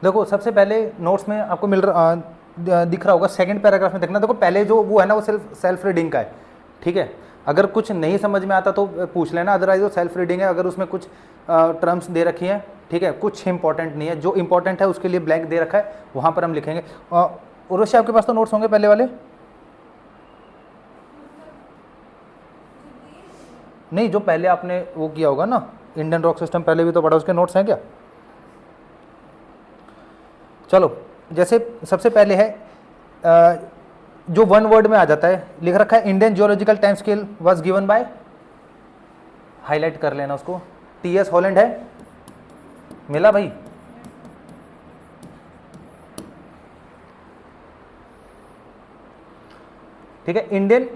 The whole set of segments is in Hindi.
देखो सबसे पहले नोट्स में आपको दिख रहा होगा, सेकंड पैराग्राफ में देखना। देखो पहले जो वो है ना वो सेल्फ रीडिंग का है, ठीक है। अगर कुछ नहीं समझ में आता तो पूछ लेना, अदरवाइज वो सेल्फ रीडिंग है। अगर उसमें कुछ टर्म्स दे रखी हैं, ठीक है, कुछ इंपॉर्टेंट नहीं है, जो इंपॉर्टेंट है उसके लिए ब्लैंक दे रखा है, वहाँ पर हम लिखेंगे। उर्वशी आपके पास तो नोट्स होंगे पहले वाले? नहीं, जो पहले आपने वो किया होगा ना, इंडियन रॉक सिस्टम पहले भी तो पढ़ा, उसके नोट्स हैं क्या? चलो, जैसे सबसे पहले है जो वन वर्ड में आ जाता है, लिख रखा है Indian geological time scale was given by, highlight कर लेना उसको, टीएस हॉलैंड है, मिला भाई? ठीक है, इंडियन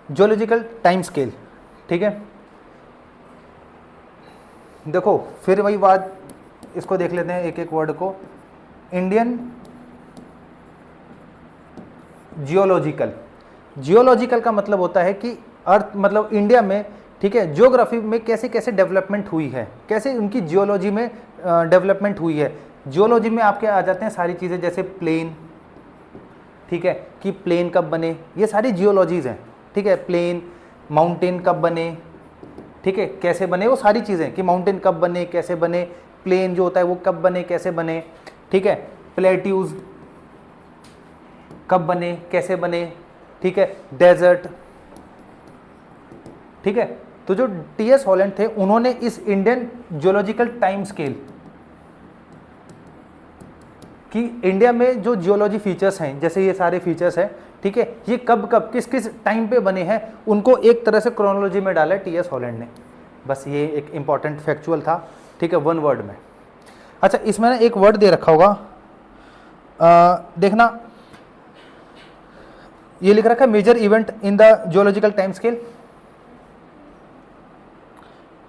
जियोलॉजिकल टाइम स्केल, ठीक है। देखो फिर वही बात, इसको देख लेते हैं एक एक वर्ड को। इंडियन जियोलॉजिकल, जियोलॉजिकल का मतलब होता है कि अर्थ, मतलब इंडिया में, ठीक है, जियोग्राफी में कैसे कैसे डेवलपमेंट हुई है, कैसे उनकी जियोलॉजी में डेवलपमेंट हुई है। जियोलॉजी में आपके आ जाते हैं सारी चीज़ें, जैसे प्लेन, ठीक है, कि प्लेन कब बने, ये सारी जियोलॉजीज हैं, ठीक है। प्लेन, माउंटेन कब बने, ठीक है, कैसे बने, वो सारी चीज़ें, कि माउंटेन कब बने, कैसे बने, प्लेन जो होता है वो कब बने, कैसे बने, ठीक है, प्लेट्यूज कब बने, कैसे बने, ठीक है, डेजर्ट, ठीक है। तो जो टीएस हॉलैंड थे, उन्होंने इस इंडियन जियोलॉजिकल टाइम स्केल कि इंडिया में जो जियोलॉजी फीचर्स हैं, जैसे ये सारे फीचर्स हैं, ठीक है, ये कब कब किस किस टाइम पे बने हैं, उनको एक तरह से क्रोनोलॉजी में डाला है टीएस हॉलैंड ने। बस ये एक इंपॉर्टेंट फैक्चुअल था, ठीक है, वन वर्ड में। अच्छा, इसमें ना एक वर्ड दे रखा होगा, देखना, ये लिख रखा है major event in the geological time scale,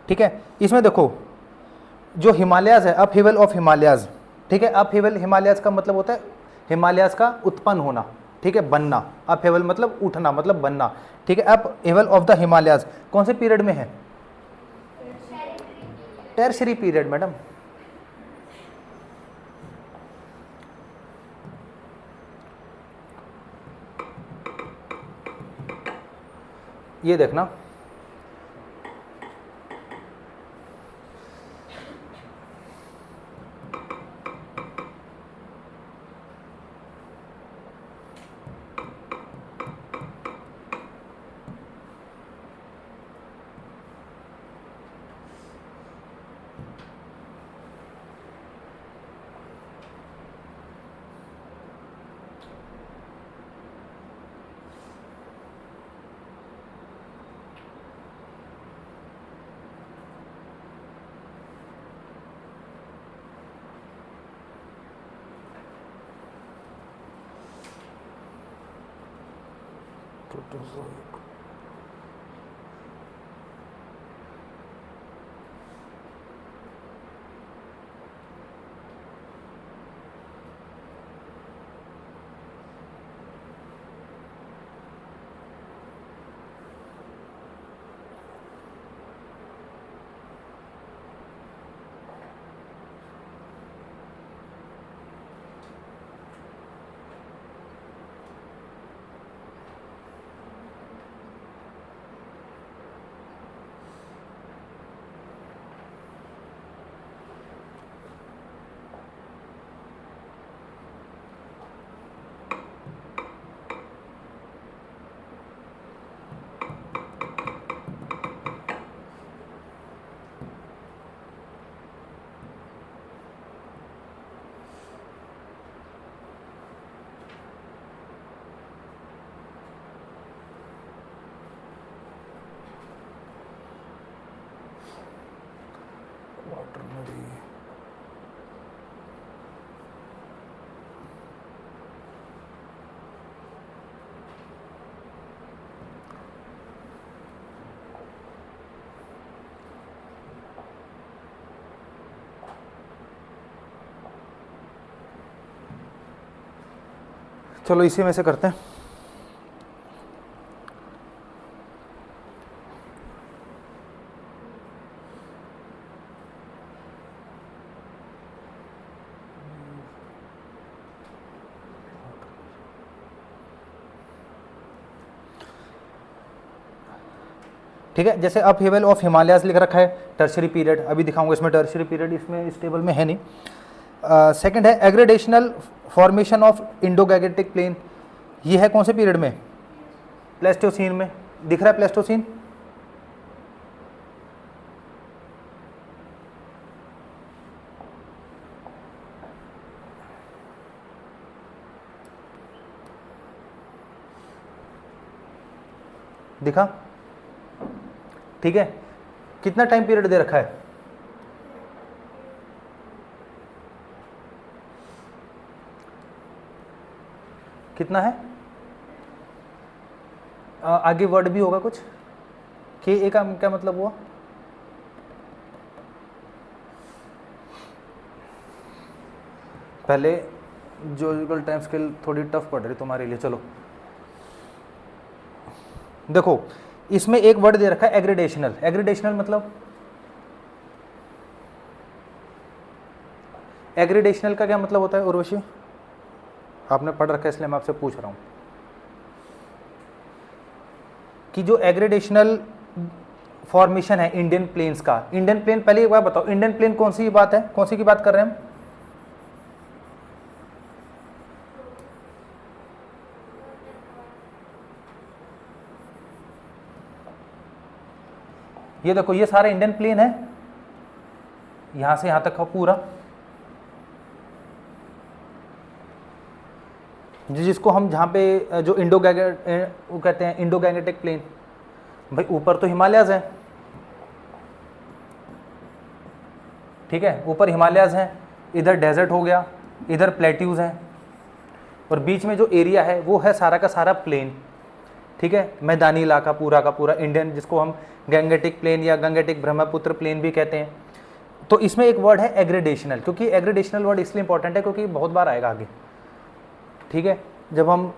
ठीक है। इसमें देखो जो हिमालयाज है, अपहीवल ऑफ हिमालयाज, ठीक है। अपहीवल हिमालयाज का मतलब होता है हिमालयाज का उत्पन्न होना, ठीक है, बनना। अपहीवल मतलब उठना, मतलब बनना, ठीक है। अपहीवल ऑफ द हिमालयाज कौन से पीरियड में है? Tertiary period madam. ये देखना, चलो इसी में से करते हैं। ठीक है, जैसे अपहेवल ऑफ हिमालयाज लिख रखा है, टर्शियरी पीरियड, अभी दिखाऊंगा इसमें टर्शियरी पीरियड इसमें इस टेबल में है नहीं। सेकंड है aggradational formation of Indo Gangetic plain, ये है कौन से पीरियड में? प्लेस्टोसीन में, दिख रहा है प्लेस्टोसीन? दिखा? ठीक है, कितना टाइम पीरियड दे रखा है? कितना है? आगे वर्ड भी होगा कुछ, के ए का क्या मतलब हुआ? पहले जियोलॉजिकल टाइम स्केल थोड़ी टफ पड़ रही तुम्हारे लिए। चलो देखो, इसमें एक वर्ड दे रखा है एग्रेडेशनल। एग्रेडेशनल मतलब, एग्रेडेशनल का क्या मतलब होता है उर्वशी? आपने पढ़ रखा है इसलिए मैं आपसे पूछ रहा हूं कि जो एग्रेडेशनल फॉर्मेशन है इंडियन प्लेन्स का, इंडियन प्लेन, पहले एक बार बताओ इंडियन प्लेन कौन सी बात है, कौन सी की बात कर रहे हैं हम? ये देखो, ये सारा इंडियन प्लेन है, यहां से यहां तक का पूरा, जिसको हम जहां पे जो वो कहते हैं इंडो गैंगेटिक प्लेन। भाई ऊपर तो हिमालयाज हैं, ठीक है, ऊपर हिमालयाज हैं, इधर डेजर्ट हो गया, इधर प्लेट्यूज हैं, और बीच में जो एरिया है वो है सारा का सारा प्लेन। ठीक है, मैदानी इलाका पूरा का पूरा इंडियन, जिसको हम गैंगेटिक प्लेन या गंगेटिक ब्रह्मपुत्र प्लेन भी कहते हैं। तो इसमें एक वर्ड है एग्रेडेशनल, क्योंकि एग्रेडेशनल वर्ड इसलिए इंपॉर्टेंट है क्योंकि बहुत बार आएगा आगे। ठीक है, जब हम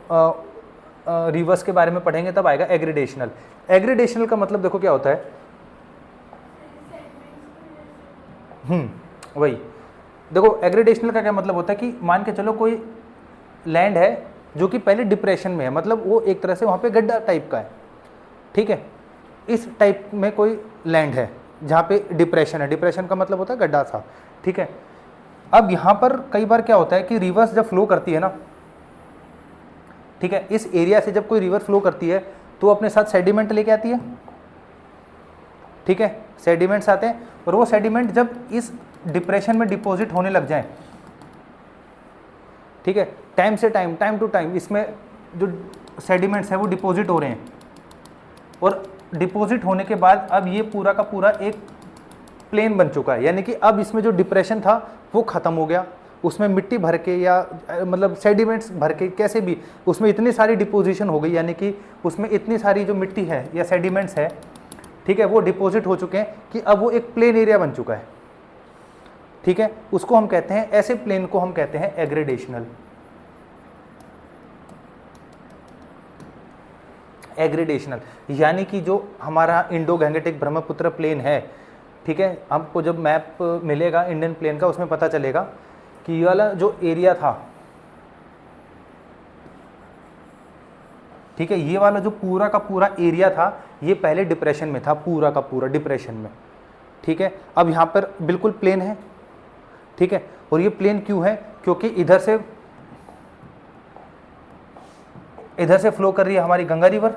रिवर्स के बारे में पढ़ेंगे तब आएगा एग्रेडेशनल। एग्रेडेशनल का मतलब देखो क्या होता है, वही देखो, एग्रेडेशनल का क्या मतलब होता है कि मान के चलो कोई लैंड है जो कि पहले डिप्रेशन में है, मतलब वो एक तरह से वहाँ पे गड्ढा टाइप का है। ठीक है, इस टाइप में कोई लैंड है जहाँ पे डिप्रेशन है, डिप्रेशन का मतलब होता है गड्ढा सा। ठीक है, अब यहाँ पर कई बार क्या होता है कि रिवर्स जब फ्लो करती है ना, ठीक है, इस एरिया से जब कोई रिवर फ्लो करती है तो अपने साथ सेडिमेंट लेके आती है। ठीक है, सेडिमेंट्स आते हैं, और वो सेडिमेंट जब इस डिप्रेशन में डिपॉजिट होने लग जाए, ठीक है, टाइम से टाइम, टाइम टू टाइम इसमें जो सेडिमेंट्स है वो डिपॉजिट हो रहे हैं, और डिपॉजिट होने के बाद अब ये पूरा का पूरा एक प्लेन बन चुका है, यानी कि अब इसमें जो डिप्रेशन था वो ख़त्म हो गया, उसमें मिट्टी भर के या मतलब सेडिमेंट्स भर के कैसे भी उसमें इतनी सारी डिपोजिशन हो गई, यानी कि उसमें इतनी सारी जो मिट्टी है या सेडिमेंट्स है, ठीक है, वो डिपॉजिट हो चुके हैं कि अब वो एक प्लेन एरिया बन चुका है। ठीक है, उसको हम कहते हैं, ऐसे प्लेन को हम कहते हैं एग्रेडेशनल। एग्रेडेशनल यानी कि जो हमारा इंडो गैंगेटिक ब्रह्मपुत्र प्लेन है, ठीक है, आपको जब मैप मिलेगा इंडियन प्लेन का उसमें पता चलेगा कि ये वाला जो एरिया था, ठीक है, ये वाला जो पूरा का पूरा एरिया था ये पहले डिप्रेशन में था, पूरा का पूरा डिप्रेशन में। ठीक है, अब यहाँ पर बिल्कुल प्लेन है। ठीक है, और ये प्लेन क्यों है? क्योंकि इधर से फ्लो कर रही है हमारी गंगा रिवर।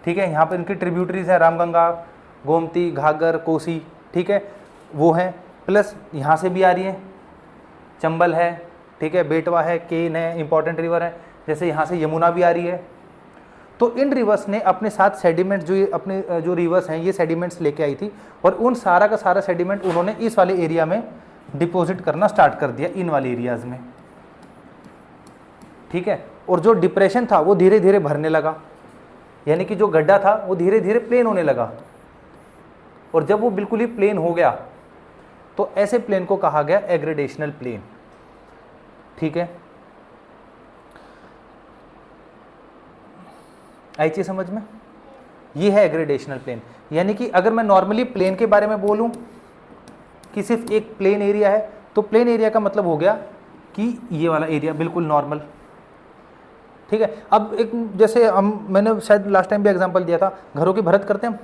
ठीक है, यहाँ पर इनकी ट्रिब्यूटरीज है, रामगंगा, गोमती, घाघर, कोसी, ठीक है, वो हैं, प्लस यहाँ से भी आ रही है, चंबल है, ठीक है, बेटवा है, केन है, इंपॉर्टेंट रिवर है, जैसे यहाँ से यमुना भी आ रही है। तो इन रिवर्स ने अपने साथ सेडिमेंट जो अपने जो रिवर्स हैं ये सेडिमेंट्स लेके आई थी, और उन सारा का सारा सेडिमेंट उन्होंने इस वाले एरिया में डिपॉजिट करना स्टार्ट कर दिया, इन वाले एरियाज में। ठीक है, और जो डिप्रेशन था वो धीरे धीरे भरने लगा, यानी कि जो गड्ढा था वो धीरे धीरे प्लेन होने लगा, और जब वो बिल्कुल ही प्लेन हो गया तो ऐसे प्लेन को कहा गया एग्रेडेशनल प्लेन। ठीक है, आई चीज समझ में? ये है एग्रेडेशनल प्लेन। यानी कि अगर मैं नॉर्मली प्लेन के बारे में बोलूं कि सिर्फ एक प्लेन एरिया है, तो प्लेन एरिया का मतलब हो गया कि ये वाला एरिया बिल्कुल नॉर्मल। ठीक है, अब एक जैसे मैंने शायद लास्ट टाइम भी एग्जांपल दिया था, घरों की भरत करते हैं हम,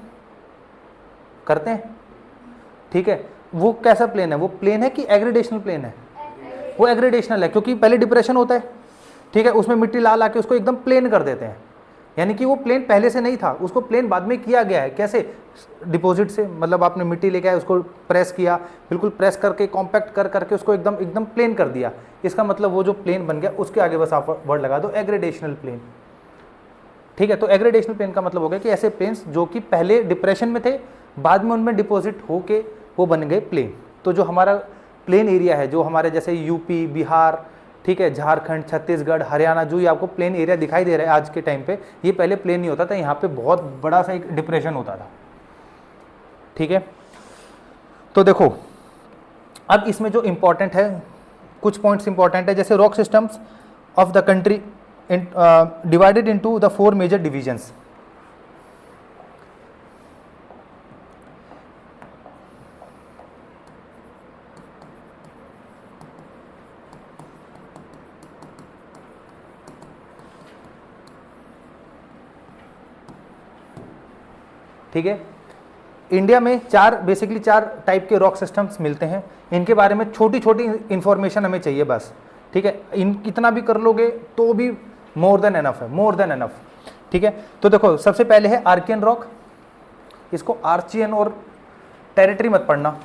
करते हैं, ठीक है। वो कैसा प्लेन है, वो प्लेन है कि एग्रीडेशनल प्लेन है? वो एग्रीडेशनल है, क्योंकि पहले डिप्रेशन होता है, ठीक है, उसमें मिट्टी ला के उसको एकदम प्लेन कर देते हैं, यानी कि वो प्लेन पहले से नहीं था, उसको प्लेन बाद में किया गया है। कैसे? डिपॉजिट से, मतलब आपने मिट्टी लेके आए, उसको प्रेस किया, बिल्कुल प्रेस करके कॉम्पैक्ट कर करके उसको एकदम एकदम प्लेन कर दिया। इसका मतलब वो जो प्लेन बन गया उसके आगे बस आप वर्ड लगा दो एग्रीडेशनल प्लेन, ठीक है। तो एग्रीडेशनल प्लेन का मतलब हो गया कि ऐसे प्लेन्स जो कि पहले डिप्रेशन में थे, बाद में उनमें डिपॉजिट होके वो बन गए प्लेन। तो जो हमारा प्लेन एरिया है, जो हमारे जैसे यूपी, बिहार, ठीक है, झारखंड, छत्तीसगढ़, हरियाणा, जो ये आपको प्लेन एरिया दिखाई दे रहा है आज के टाइम पे, ये पहले प्लेन नहीं होता था, यहाँ पे बहुत बड़ा सा एक डिप्रेशन होता था, ठीक है। तो देखो अब इसमें जो इंपॉर्टेंट है, कुछ पॉइंट्स इंपॉर्टेंट है, जैसे rock systems of the country divided into the 4 major divisions. ठीक है, इंडिया में बेसिकली चार टाइप के रॉक सिस्टम्स मिलते हैं। इनके बारे में छोटी छोटी इंफॉर्मेशन हमें चाहिए बस, ठीक है। इतना भी कर लोगे तो भी मोर देन एनफ है, मोर देन एनफ, ठीक है। तो देखो सबसे पहले है आर्कियन रॉक, इसको आर्चियन और टेरिटरी मत पढ़ना,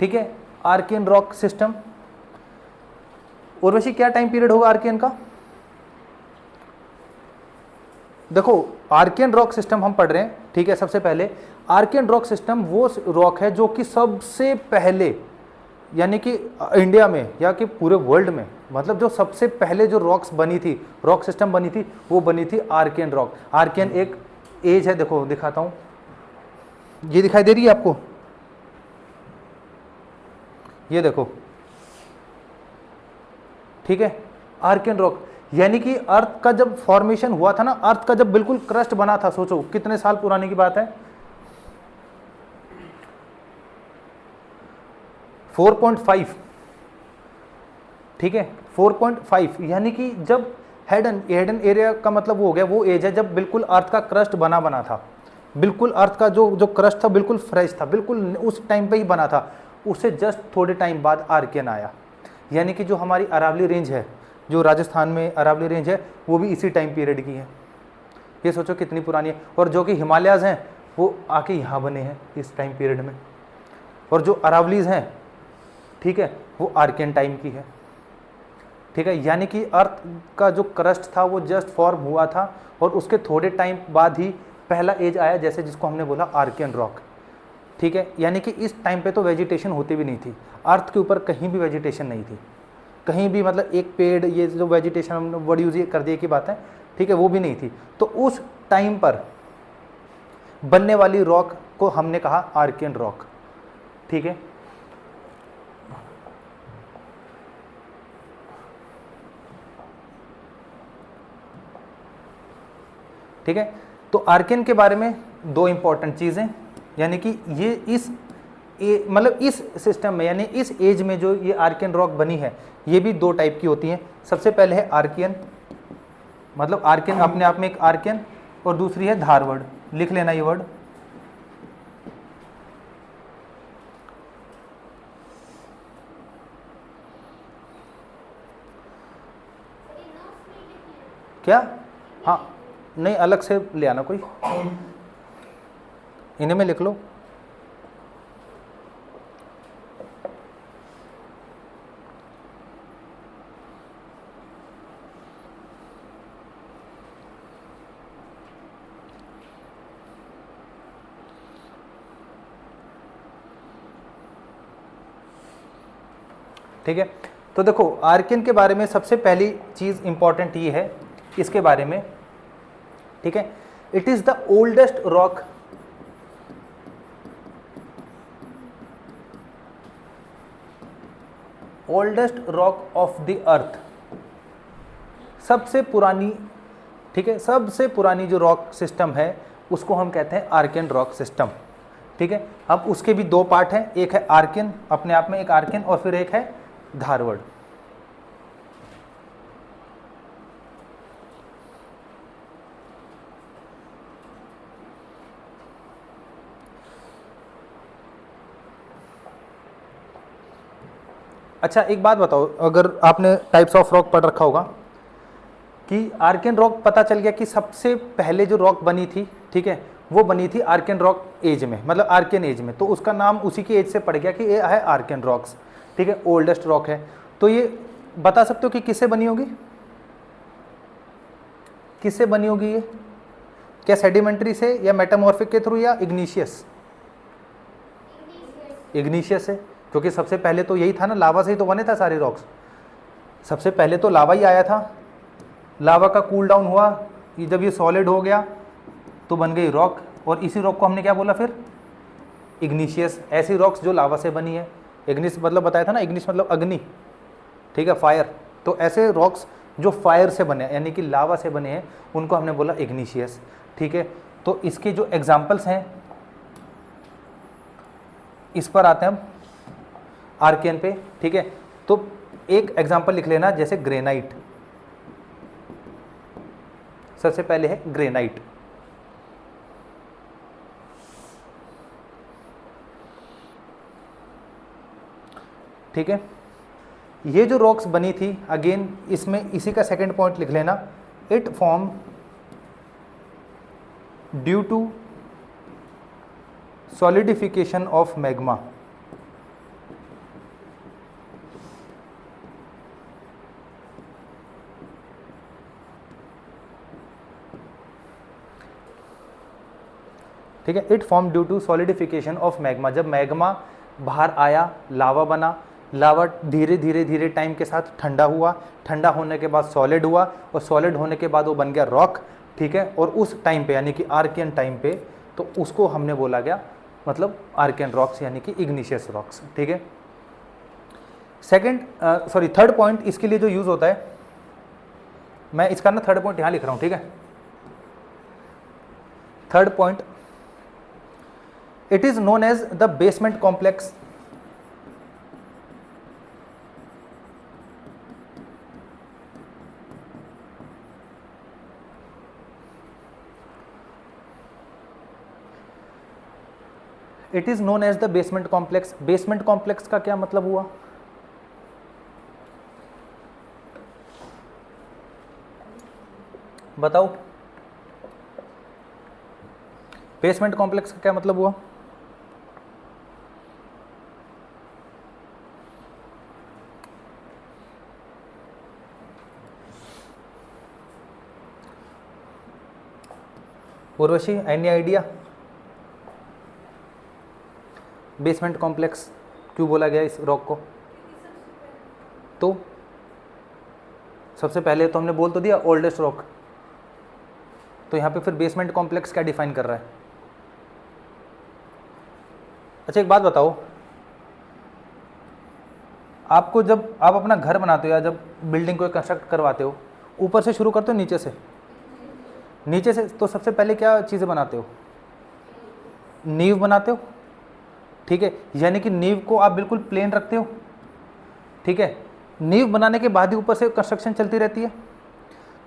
ठीक है। आर्कियन रॉक सिस्टम, और वैसे क्या टाइम पीरियड होगा आर्कियन का? देखो आर्कियन रॉक सिस्टम हम पढ़ रहे हैं, ठीक है। सबसे पहले आर्कियन रॉक सिस्टम वो रॉक है जो कि सबसे पहले, यानी कि इंडिया में या कि पूरे वर्ल्ड में, मतलब जो सबसे पहले जो रॉक्स बनी थी, रॉक सिस्टम बनी थी, वो बनी थी आर्कियन रॉक। आर्कियन एक एज है, देखो दिखाता हूं, ये दिखाई दे रही है आपको, ये देखो, ठीक है। आर्कियन रॉक यानी कि अर्थ का जब फॉर्मेशन हुआ था ना, अर्थ का जब बिल्कुल क्रस्ट बना था, सोचो कितने साल पुराने की बात है, 4.5, ठीक है, 4.5, यानी कि जब हेडन एरिया का मतलब वो हो गया, वो एज है जब बिल्कुल अर्थ का क्रस्ट बना था, बिल्कुल अर्थ का जो क्रस्ट था बिल्कुल फ्रेश था, बिल्कुल उस टाइम पे ही बना था। उससे जस्ट थोड़े टाइम बाद आर्कियन आया, यानी कि जो हमारी अरावली रेंज है, जो राजस्थान में अरावली रेंज है, वो भी इसी टाइम पीरियड की है। ये सोचो कितनी पुरानी है। और जो कि हिमालयाज हैं वो आके यहाँ बने हैं इस टाइम पीरियड में, और जो अरावलीज हैं, ठीक है, वो आर्कियन टाइम की है, ठीक है। यानी कि अर्थ का जो क्रस्ट था वो जस्ट फॉर्म हुआ था, और उसके थोड़े टाइम बाद ही पहला एज आया, जैसे जिसको हमने बोला आर्कियन रॉक, ठीक है। यानी कि इस टाइम पे तो वेजिटेशन होती भी नहीं थी, अर्थ के ऊपर कहीं भी वेजिटेशन नहीं थी, कहीं भी, मतलब एक पेड़, ये जो वेजिटेशन हमने वर्ड यूज कर दिए की बात है, ठीक है, वो भी नहीं थी। तो उस टाइम पर बनने वाली रॉक को हमने कहा आर्कियन रॉक, ठीक है। ठीक है, तो आर्कियन के बारे में दो इंपॉर्टेंट चीजें, यानी कि ये मतलब इस सिस्टम में, यानी इस एज में जो ये आर्कियन रॉक बनी है, ये भी दो टाइप की होती हैं। सबसे पहले है आर्कियन, मतलब आर्कियन अपने आप में एक आर्कियन, और दूसरी है धारवर्ड, लिख लेना ये वर्ड। क्या? हाँ, नहीं अलग से ले आना कोई, इन्हें में लिख लो। ठीक है, तो देखो आर्कियन के बारे में सबसे पहली चीज इंपॉर्टेंट ये है इसके बारे में, ठीक है, it is the oldest rock of the earth, सबसे पुरानी, ठीक है, सबसे पुरानी जो रॉक सिस्टम है उसको हम कहते हैं आर्कियन रॉक सिस्टम, ठीक है। अब उसके भी दो पार्ट हैं, एक है आर्कियन अपने आप में, एक आर्कियन, और फिर एक है धारवर्ड। अच्छा एक बात बताओ, अगर आपने टाइप्स ऑफ रॉक पढ़ रखा होगा कि आर्कियन रॉक पता चल गया कि सबसे पहले जो रॉक बनी थी, ठीक है, वो बनी थी आर्कियन रॉक एज में, मतलब आर्कियन एज में, तो उसका नाम उसी की एज से पड़ गया कि ये है आर्कियन रॉक्स, ठीक है, ओल्डेस्ट रॉक है। तो ये बता सकते हो कि किससे बनी होगी, किससे बनी होगी ये, क्या सेडिमेंट्री से या मेटामॉर्फिक के थ्रू या इग्निशियस? इग्निशियस है, क्योंकि सबसे पहले तो यही था ना, लावा से ही तो बने था सारे रॉक्स। सबसे पहले तो लावा ही आया था, लावा का कूल डाउन हुआ, जब ये सॉलिड हो गया तो बन गई रॉक, और इसी रॉक को हमने क्या बोला फिर, इग्निशियस। ऐसी रॉक्स जो लावा से बनी है, इग्निस मतलब बताया था ना, इग्निस मतलब अग्नि, ठीक है, फायर। तो ऐसे रॉक्स जो फायर से बने यानी कि लावा से बने हैं, उनको हमने बोला इग्निशियस, ठीक है। तो इसके जो एग्जाम्पल्स हैं, इस पर आते हैं हम आर्कियन पे, ठीक है। तो एक एग्जाम्पल लिख लेना, जैसे ग्रेनाइट, सबसे पहले है ग्रेनाइट, ठीक है। ये जो रॉक्स बनी थी, अगेन इसमें इसी का सेकंड पॉइंट लिख लेना, it form due to solidification of magma. ठीक है, it form due to solidification of magma. जब मैग्मा बाहर आया, लावा बना, लावा धीरे धीरे धीरे टाइम के साथ ठंडा हुआ, ठंडा होने के बाद सॉलिड हुआ, और सॉलिड होने के बाद वो बन गया रॉक, ठीक है। और उस टाइम पे यानी कि आर्कियन टाइम पे, तो उसको हमने बोला गया मतलब आर्कियन रॉक्स यानी कि इग्निशियस रॉक्स, ठीक है। थर्ड पॉइंट इसके लिए जो यूज होता है, मैं इसका ना थर्ड पॉइंट यहां लिख रहा हूं, ठीक है। Third point, it is known as the basement complex. It is known as the basement complex. Basement complex का क्या मतलब हुआ, बताओ, बेसमेंट कॉम्प्लेक्स का क्या मतलब हुआ? Urvashi, any idea basement complex क्यों बोला गया इस रॉक को? तो सबसे पहले तो हमने बोल तो दिया ओल्डेस्ट रॉक, तो यहाँ पे फिर बेसमेंट कॉम्प्लेक्स क्या डिफाइन कर रहा है? अच्छा एक बात बताओ, आपको जब आप अपना घर बनाते हो या जब बिल्डिंग को कंस्ट्रक्ट करवाते हो, ऊपर से शुरू करते हो नीचे से? नीचे से। तो सबसे पहले क्या चीज़ें बनाते हो? नींव बनाते हो, ठीक है, यानी कि नींव को आप बिल्कुल प्लेन रखते हो, ठीक है। नींव बनाने के बाद ही ऊपर से कंस्ट्रक्शन चलती रहती है।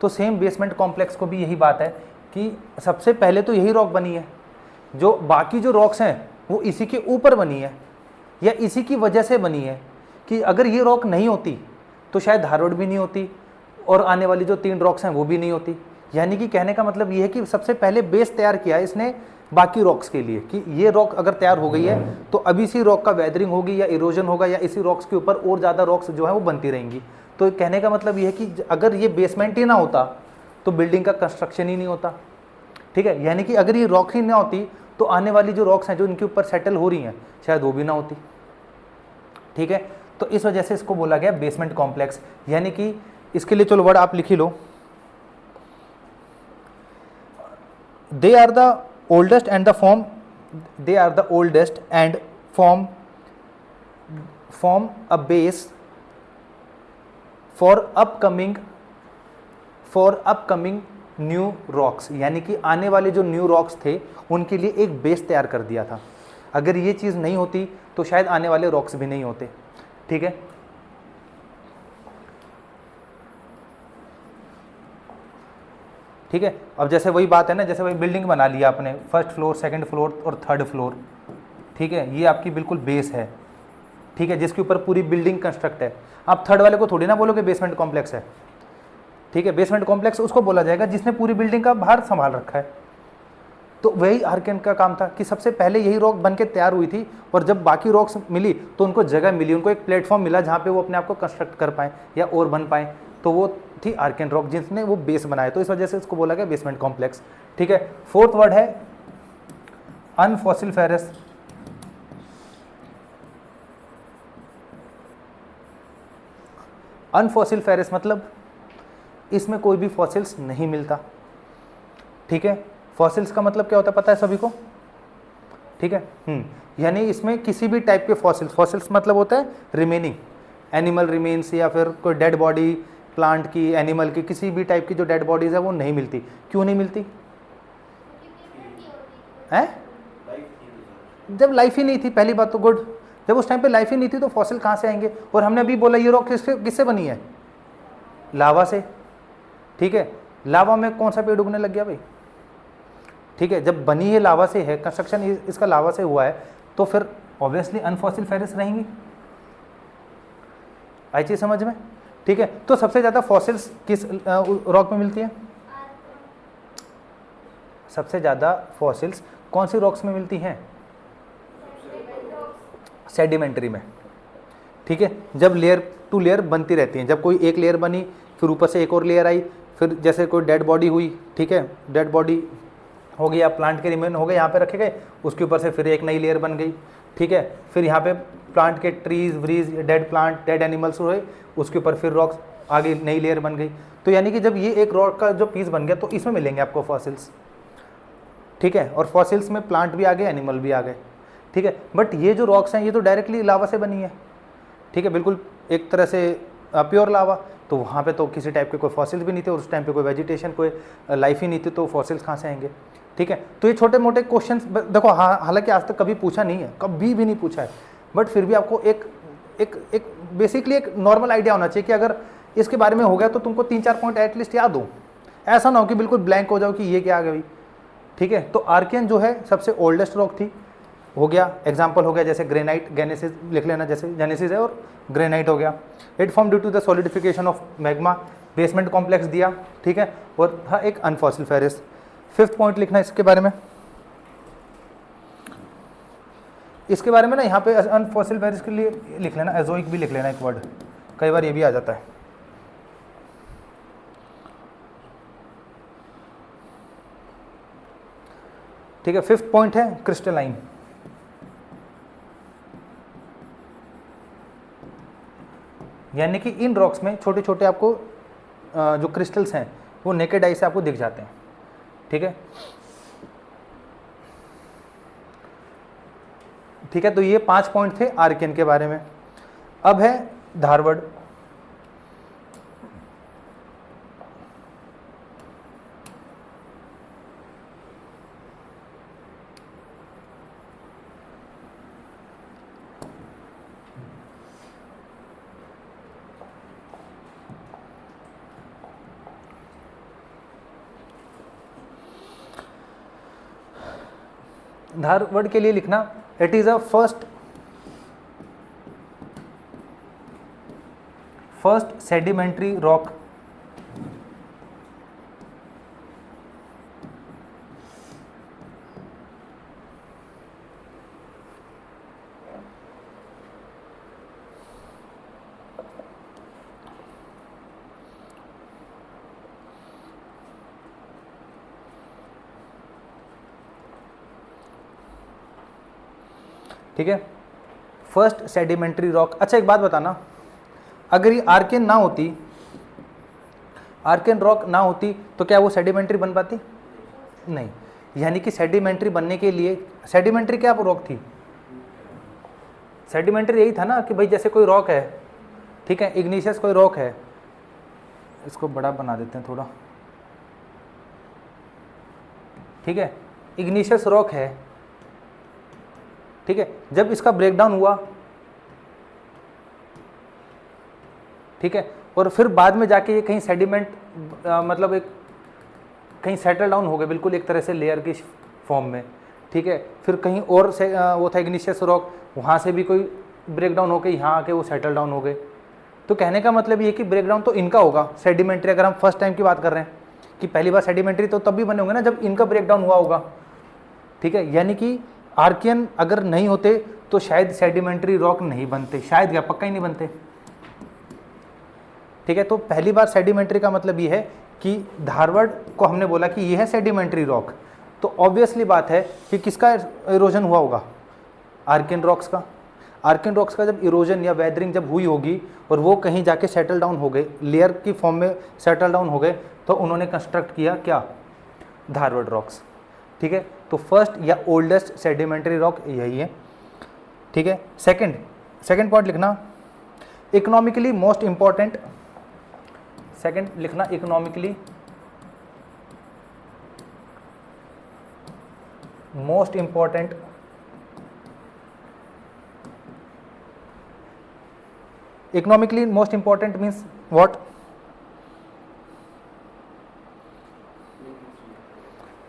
तो सेम बेसमेंट कॉम्प्लेक्स को भी यही बात है कि सबसे पहले तो यही रॉक बनी है, जो बाकी जो रॉक्स हैं वो इसी के ऊपर बनी है या इसी की वजह से बनी है, कि अगर ये रॉक नहीं होती तो शायद धारवाड़ भी नहीं होती और आने वाली जो 3 रॉक्स हैं वो भी नहीं होती। यानी कि कहने का मतलब ये है कि सबसे पहले बेस तैयार किया है इसने बाकी रॉक्स के लिए, कि ये रॉक अगर तैयार हो गई है तो अभी इसी रॉक का वेदरिंग होगी या इरोजन होगा या इसी रॉक्स के ऊपर और ज़्यादा रॉक्स जो है वो बनती रहेंगी। तो कहने का मतलब ये है कि अगर ये बेसमेंट ही ना होता तो बिल्डिंग का कंस्ट्रक्शन ही नहीं होता, ठीक है। यानी कि अगर ये रॉक ही ना होती तो आने वाली जो रॉक्स हैं जो इनके ऊपर सेटल हो रही हैं शायद वो भी ना होती, ठीक है। तो इस वजह से इसको बोला गया बेसमेंट कॉम्प्लेक्स। यानी कि इसके लिए चलो वर्ड आप लिख ही लो, they are the oldest and form a base for upcoming new rocks. यानी कि आने वाले जो न्यू रॉक्स थे उनके लिए एक बेस तैयार कर दिया था। अगर ये चीज़ नहीं होती तो शायद आने वाले रॉक्स भी नहीं होते, ठीक है। ठीक है, अब जैसे वही बात है ना, जैसे वही बिल्डिंग बना लिया आपने, फर्स्ट फ्लोर, सेकंड फ्लोर और थर्ड फ्लोर, ठीक है, ये आपकी बिल्कुल बेस है, ठीक है, जिसके ऊपर पूरी बिल्डिंग कंस्ट्रक्ट है। आप थर्ड वाले को थोड़ी ना बोलोगे बेसमेंट कॉम्प्लेक्स है, ठीक है, बेसमेंट कॉम्प्लेक्स उसको बोला जाएगा जिसने पूरी बिल्डिंग का भार संभाल रखा है। तो वही आर्कियन का काम था कि सबसे पहले यही रॉक बन के तैयार हुई थी, और जब बाकी रॉक्स मिली तो उनको जगह मिली, उनको एक प्लेटफॉर्म मिला जहाँ पे वो अपने आप को कंस्ट्रक्ट कर पाए या और बन पाए, तो वो थी आर्कियन रॉक जिसने वो बेस बनाया, तो इस वजह से इसको बोला गया बेसमेंट कॉम्प्लेक्स। ठीक है, फोर्थ वर्ड है अनफॉसिलफेरस। अनफॉसिलफेरस मतलब इसमें कोई भी फॉसिल्स नहीं मिलता। ठीक है, फॉसिल्स का मतलब क्या होता है पता है सभी को? ठीक है, यानी इसमें किसी भी टाइप के फॉसिल्स, फॉसिल्स मतलब होता है रिमेनिंग एनिमल रिमेन्स, या फिर कोई डेड बॉडी प्लांट की, एनिमल की, किसी भी टाइप की जो डेड बॉडीज है वो नहीं मिलती। क्यों नहीं मिलती है? जब लाइफ ही नहीं थी, पहली बात तो गुड, जब उस टाइम पे लाइफ ही नहीं थी तो फॉसिल कहाँ से आएंगे? और हमने अभी बोला ये रॉक किससे बनी है? लावा से। ठीक है, लावा में कौन सा पेड़ उगने लग गया भाई? ठीक है, जब बनी है लावा से है, कंस्ट्रक्शन इसका लावा से हुआ है, तो फिर ऑब्वियसली अनफॉसिल फेरस रहेंगी। आई चीज समझ में? ठीक है, तो सबसे ज्यादा फॉसिल्स किस रॉक में मिलती है? सबसे ज्यादा फॉसिल्स कौन सी रॉक्स में मिलती हैं? सेडिमेंट्री में। ठीक है, जब लेयर टू लेयर बनती रहती हैं, जब कोई एक लेयर बनी फिर ऊपर से एक और लेयर आई, फिर जैसे कोई डेड बॉडी हुई, ठीक है, डेड बॉडी हो गई या प्लांट के रिमेन हो गए, यहाँ पे रखे गए, उसके ऊपर से फिर एक नई लेयर बन गई। ठीक है, फिर यहाँ पे प्लांट के trees Vries, dead plant, dead animals हुए, उसके ऊपर फिर रॉक्स आगे नई लेयर बन गई। तो यानी कि जब ये एक रॉक का जो पीस बन गया तो इसमें मिलेंगे आपको फॉसिल्स। ठीक है, और फॉसिल्स में प्लांट भी आ गए, एनिमल भी आ गए। ठीक है, बट ये जो रॉक्स हैं ये तो डायरेक्टली लावा से बनी है। ठीक है, बिल्कुल एक तरह से प्योर लावा, तो वहाँ पे तो किसी टाइप के कोई फॉसिल्स भी नहीं थे, और उस टाइम पे कोई वेजिटेशन, कोई लाइफ ही नहीं थी, तो फॉसिल्स कहाँ से आएंगे? ठीक है, तो ये छोटे मोटे क्वेश्चंस देखो, हालांकि आज तक कभी पूछा नहीं है, कभी भी नहीं पूछा है, बट फिर भी आपको एक बेसिकली एक नॉर्मल आइडिया होना चाहिए कि अगर इसके बारे में हो गया तो तुमको 3-4 पॉइंट एटलीस्ट याद हो। ऐसा ना हो कि बिल्कुल ब्लैंक हो जाओ कि ये क्या आ गई। ठीक है, तो आर्कियन जो है सबसे ओल्डेस्ट रॉक थी, हो गया एग्जाम्पल हो गया जैसे ग्रेनाइट, गेनेसिस लिख लेना, जैसे जेनेसिस है और ग्रेनाइट हो गया। It form due to the solidification of magma, basement complex दिया। ठीक है, और था एक अनफॉसिल फेरस। फिफ्थ पॉइंट लिखना इसके बारे में, इसके बारे में ना यहाँ पे अनफॉसिल फेरस के लिए लिख लेना, एजोइक भी लिख लेना एक वर्ड, कई बार ये भी आ जाता है। ठीक है, फिफ्थ पॉइंट है क्रिस्टलाइन। यानी कि इन रॉक्स में छोटे छोटे आपको जो क्रिस्टल्स हैं वो नेकेड आई से आपको दिख जाते हैं। ठीक है, ठीक है, तो ये 5 पॉइंट थे आर्कियन के बारे में। अब है धारवड़। धारवड़ के लिए लिखना, it is a first sedimentary rock ठीक है, फर्स्ट सेडिमेंट्री रॉक। अच्छा एक बात बताना, अगर ये आर्कियन ना होती, आर्कियन रॉक ना होती तो क्या वो सेडिमेंट्री बन पाती? नहीं। यानी कि सेडिमेंट्री बनने के लिए, सेडिमेंट्री क्या रॉक थी? सेडिमेंट्री यही था ना कि भाई जैसे कोई रॉक है, ठीक है, इग्निशियस कोई रॉक है, इसको बड़ा बना देते हैं थोड़ा, ठीक है, इग्निशियस रॉक है, ठीक है, जब इसका ब्रेकडाउन हुआ, ठीक है, और फिर बाद में जाके ये कहीं सेडिमेंट मतलब एक कहीं सेटल डाउन हो गए बिल्कुल एक तरह से लेयर की फॉर्म में। ठीक है, फिर कहीं और से वो था इग्निशियस रॉक, वहाँ से भी कोई ब्रेक डाउन होके यहाँ आके वो सेटल डाउन हो गए। तो कहने का मतलब ये कि ब्रेक डाउन तो इनका होगा सेडिमेंट्री, अगर हम फर्स्ट टाइम की बात कर रहे हैं कि पहली बार सेडिमेंट्री तो तब भी बने होंगे ना जब इनका ब्रेक डाउन हुआ होगा, ठीक है। यानी कि आर्कियन अगर नहीं होते तो शायद सेडिमेंट्री रॉक नहीं बनते, शायद क्या पक्का ही नहीं बनते, ठीक है। तो पहली बार सेडिमेंट्री का मतलब ये है कि धारवाड़ को हमने बोला कि ये है सेडिमेंट्री रॉक, तो ऑब्वियसली बात है कि किसका इरोजन हुआ होगा, आर्कियन रॉक्स का। आर्कियन रॉक्स का जब इरोजन या वेदरिंग जब हुई होगी और वो कहीं जाके सेटल डाउन हो गए, लेयर की फॉर्म में सेटल डाउन हो गए, तो उन्होंने कंस्ट्रक्ट किया क्या, धारवाड़ रॉक्स, ठीक है। तो फर्स्ट या ओल्डेस्ट सेडिमेंट्री रॉक यही है, ठीक है। सेकंड पॉइंट लिखना इकोनॉमिकली मोस्ट इंपॉर्टेंट, सेकंड लिखना economically most important economically most important means what,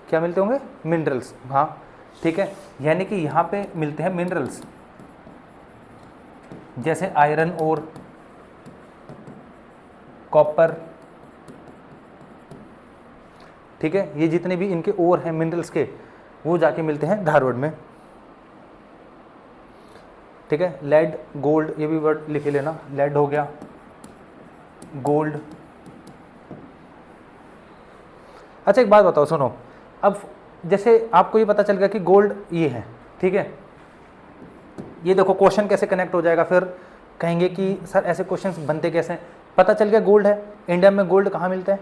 क्या मिलते होंगे, मिनरल्स, हाँ ठीक है। यानी कि यहाँ पे मिलते हैं मिनरल्स जैसे आयरन और कॉपर, ठीक है। ये जितने भी इनके ओर हैं मिनरल्स के वो जाके मिलते हैं धारवाड़ में, ठीक है। लेड, गोल्ड, ये भी वर्ड लिख लेना, लेड हो गया, गोल्ड। अच्छा एक बात बताओ, सुनो, अब जैसे आपको ये पता चल गया कि गोल्ड ये है, ठीक है। ये देखो क्वेश्चन कैसे कनेक्ट हो जाएगा, फिर कहेंगे कि सर ऐसे क्वेश्चंस बनते कैसे हैं। पता चल गया गोल्ड है, इंडिया में गोल्ड कहाँ मिलता है,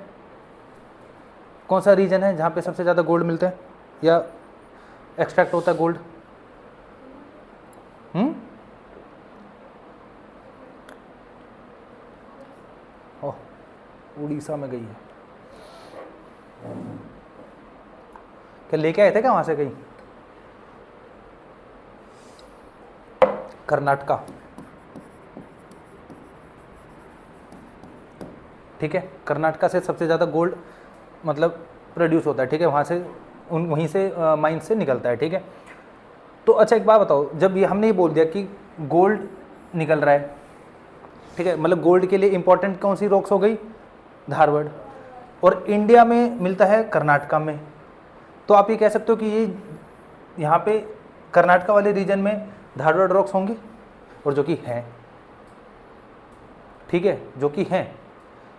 कौन सा रीजन है जहाँ पे सबसे ज़्यादा गोल्ड मिलता है या एक्सट्रैक्ट होता है गोल्ड, ओह उड़ीसा में गई है, क्या लेके आए थे क्या वहाँ से कहीं, कर्नाटका, ठीक है। कर्नाटका से सबसे ज़्यादा गोल्ड मतलब प्रोड्यूस होता है, ठीक है। वहाँ से वहीं से माइन से निकलता है, ठीक है। तो अच्छा एक बात बताओ, जब ये हमने ये बोल दिया कि गोल्ड निकल रहा है, ठीक है, मतलब गोल्ड के लिए इंपॉर्टेंट कौन सी रॉक्स हो गई, धारवाड़, और इंडिया में मिलता है कर्नाटका में, तो आप ये कह सकते हो कि ये यहाँ पे कर्नाटका वाले रीजन में धारवाड़ रॉक्स होंगे, और जो कि हैं, ठीक है, जो कि हैं।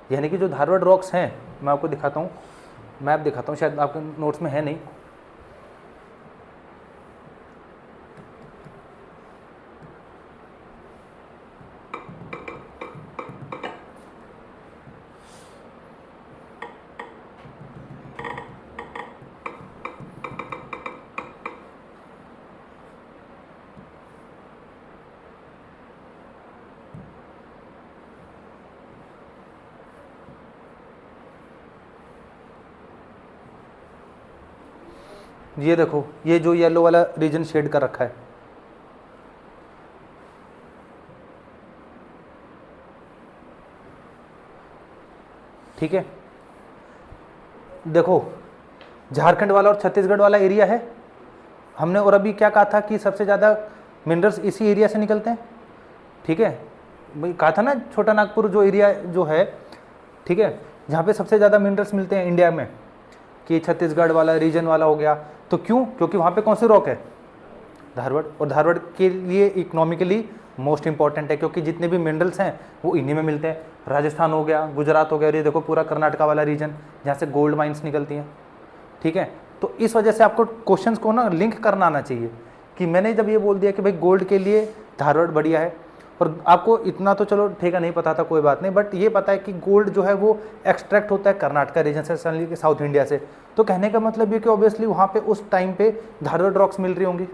यानी कि जो धारवाड़ रॉक्स हैं, मैं आपको दिखाता हूँ, मैप दिखाता हूँ, शायद आपके नोट्स में है नहीं, ये देखो, ये जो येलो वाला रीजन शेड कर रखा है, ठीक है। देखो झारखंड वाला और छत्तीसगढ़ वाला एरिया है हमने, और अभी क्या कहा था कि सबसे ज़्यादा मिनरल्स इसी एरिया से निकलते हैं, ठीक है। भाई कहा था ना छोटा नागपुर जो एरिया जो है, ठीक है, जहाँ पे सबसे ज़्यादा मिनरल्स मिलते हैं इंडिया में, कि छत्तीसगढ़ वाला रीजन वाला हो गया। तो क्यों, क्योंकि वहाँ पे कौन सी रॉक है, धारवाड़, और धारवाड़ के लिए इकोनॉमिकली मोस्ट इंपॉर्टेंट है क्योंकि जितने भी मिनरल्स हैं वो इन्हीं में मिलते हैं। राजस्थान हो गया, गुजरात हो गया, और ये देखो पूरा कर्नाटका वाला रीजन जहाँ से गोल्ड माइंस निकलती हैं, ठीक है। तो इस वजह से आपको क्वेश्चंस को ना लिंक करना आना चाहिए कि मैंने जब ये बोल दिया कि भाई गोल्ड के लिए धारवाड़ बढ़िया है, और आपको इतना तो चलो ठीक है नहीं पता था, कोई बात नहीं, बट ये पता है कि गोल्ड जो है वो एक्सट्रैक्ट होता है कर्नाटका रीजन से, सडनली साउथ इंडिया से। तो कहने का मतलब ये कि ऑब्वियसली वहाँ पे उस टाइम पे धारवाड़ रॉक्स मिल रही होंगी।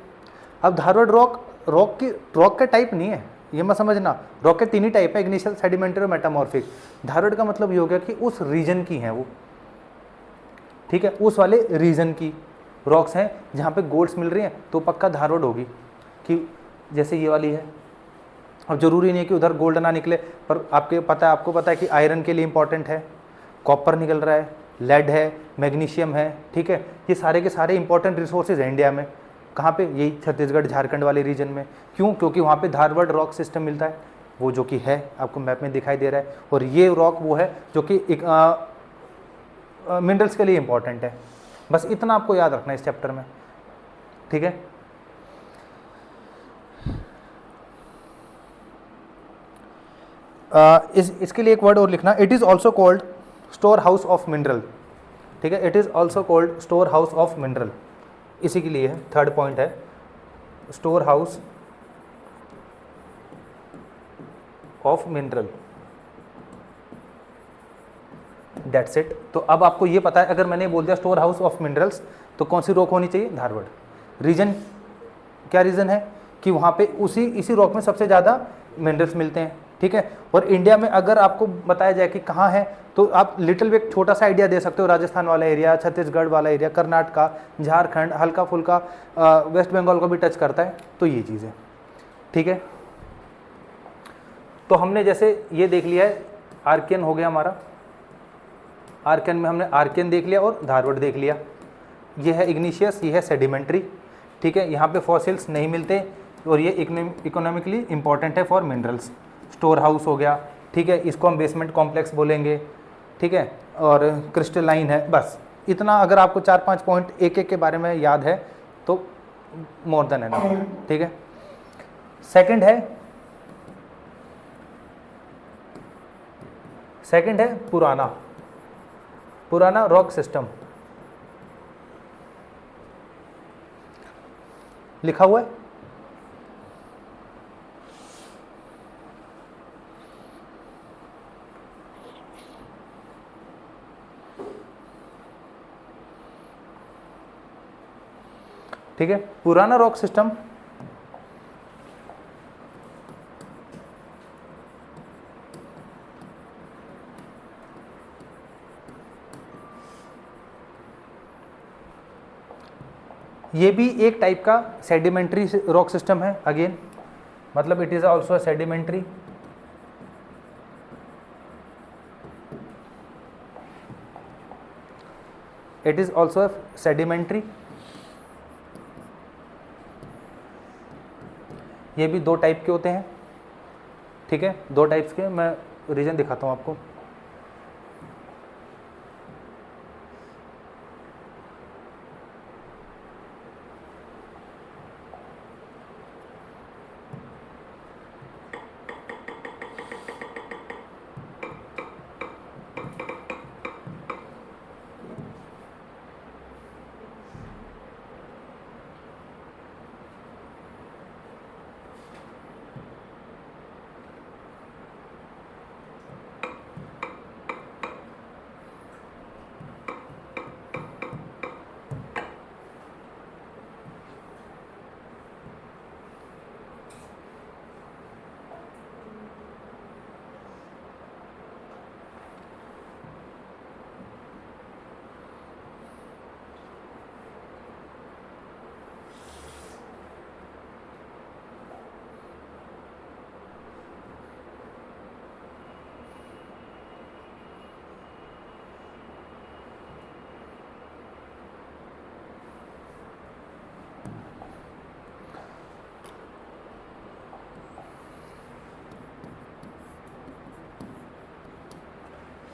अब धारवाड़ रॉक का टाइप नहीं है, ये मत समझना, रॉक के तीन ही टाइप है, इग्निशियल, सेडिमेंटरी और मेटामॉर्फिक। धारवाड़ का मतलब ये हो गया कि उस रीजन की हैं वो, ठीक है, उस वाले रीजन की रॉक्स हैं जहाँ पे गोल्ड्स मिल रही हैं, तो पक्का धारवाड़ होगी, कि जैसे ये वाली है। अब जरूरी नहीं है कि उधर गोल्ड ना निकले, पर आपको पता है कि आयरन के लिए इंपॉर्टेंट है, कॉपर निकल रहा है, लेड है, मैग्नीशियम है, ठीक है, ये सारे के सारे इंपॉर्टेंट रिसोर्सेज हैं इंडिया में, कहाँ पे, यही छत्तीसगढ़ झारखंड वाले रीजन में। क्यों? क्योंकि वहाँ पे धारवाड़ रॉक सिस्टम मिलता है, वो जो कि है आपको मैप में दिखाई दे रहा है, और ये रॉक वो है जो कि एक मिनरल्स के लिए इंपॉर्टेंट है। बस इतना आपको याद रखना है इस चैप्टर में, ठीक है। इसके लिए एक वर्ड और लिखना, it is also called store house of mineral, ठीक है। It is also called store house of mineral, इसी के लिए है, थर्ड पॉइंट है store house of mineral, that's it. तो अब आपको ये पता है, अगर मैंने बोल दिया स्टोर हाउस ऑफ मिनरल्स तो कौन सी रॉक होनी चाहिए, धारवाड़। रीजन क्या रीज़न है कि वहाँ पे इसी रॉक में सबसे ज़्यादा मिनरल्स मिलते हैं, ठीक है। और इंडिया में अगर आपको बताया जाए कि कहाँ है, तो आप लिटिल बिट छोटा सा आइडिया दे सकते हो, राजस्थान वाला एरिया, छत्तीसगढ़ वाला एरिया, कर्नाटका, झारखंड, हल्का फुल्का वेस्ट बंगाल को भी टच करता है, तो ये चीज़ है, ठीक है। तो हमने जैसे ये देख लिया है, आर्कियन हो गया हमारा, आर्कियन में हमने आर्कियन देख लिया और धारवाड़ देख लिया। ये है इग्निशियस, ये है सेडिमेंट्री, ठीक है। यहाँ पे फॉसिल्स नहीं मिलते और ये इकोनॉमिकली इंपॉर्टेंट है फॉर मिनरल्स। स्टोर हाउस हो गया, ठीक है, इसको हम बेसमेंट कॉम्प्लेक्स बोलेंगे, ठीक है, और क्रिस्टलाइन है। बस इतना अगर आपको 4-5 पॉइंट एक एक के बारे में याद है तो मोर देन एनफ, ठीक है। सेकंड है पुराना रॉक सिस्टम, लिखा हुआ है, ठीक है। पुराना रॉक सिस्टम ये भी एक टाइप का सेडिमेंट्री रॉक सिस्टम है, अगेन मतलब it is also sedimentary, it is also sedimentary. ये भी 2 टाइप के होते हैं, ठीक है, 2 टाइप्स के। मैं रीजन दिखाता हूँ आपको।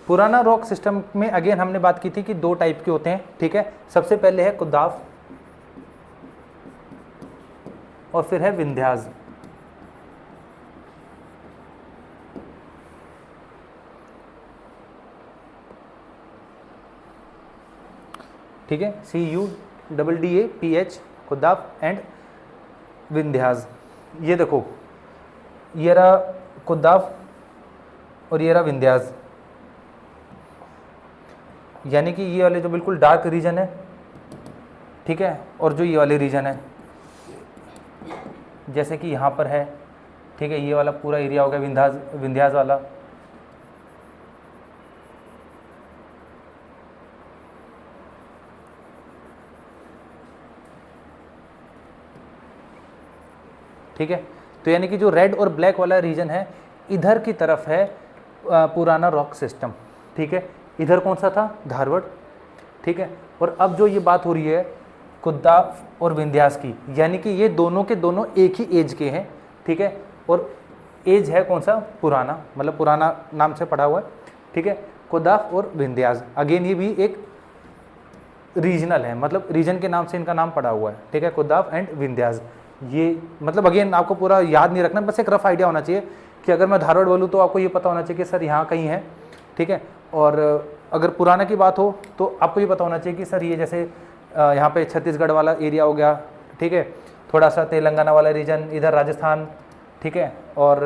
पुराना रॉक सिस्टम में अगेन हमने बात की थी कि 2 टाइप के होते हैं, ठीक है। सबसे पहले है कुदाफ और फिर है विंध्याज, ठीक है, CUDDAPH, कुदाफ एंड विंध्याज। ये देखो, ये रहा कुदाफ और ये रहा विंध्याज, यानी कि ये वाले जो बिल्कुल डार्क रीजन है, ठीक है, और जो ये वाले रीजन है, जैसे कि यहाँ पर है, ठीक है, ये वाला पूरा एरिया हो गया विंध्याज वाला, ठीक है। तो यानी कि जो रेड और ब्लैक वाला रीजन है, इधर की तरफ है पुराना रॉक सिस्टम, ठीक है। इधर कौन सा था, धारवाड़, ठीक है। और अब जो ये बात हो रही है कुद्दाफ और विंध्यास की, यानी कि ये दोनों के दोनों एक ही एज के हैं, ठीक है, और एज है कौन सा, पुराना, मतलब पुराना नाम से पढ़ा हुआ है, ठीक है। कुद्दाफ और विंध्यास, अगेन ये भी एक रीजनल है, मतलब रीजन के नाम से इनका नाम पड़ा हुआ है, ठीक है, कुद्दाफ एंड विंध्यास। ये मतलब अगेन आपको पूरा याद नहीं रखना, बस एक रफ आइडिया होना चाहिए कि अगर मैं धारवाड़ बोलूँ तो आपको ये पता होना चाहिए कि सर यहाँ कहीं है, ठीक है। और अगर पुराना की बात हो तो आपको ये पता होना चाहिए कि सर ये जैसे यहाँ पे छत्तीसगढ़ वाला एरिया हो गया, ठीक है, थोड़ा सा तेलंगाना वाला रीजन, इधर राजस्थान, ठीक है, और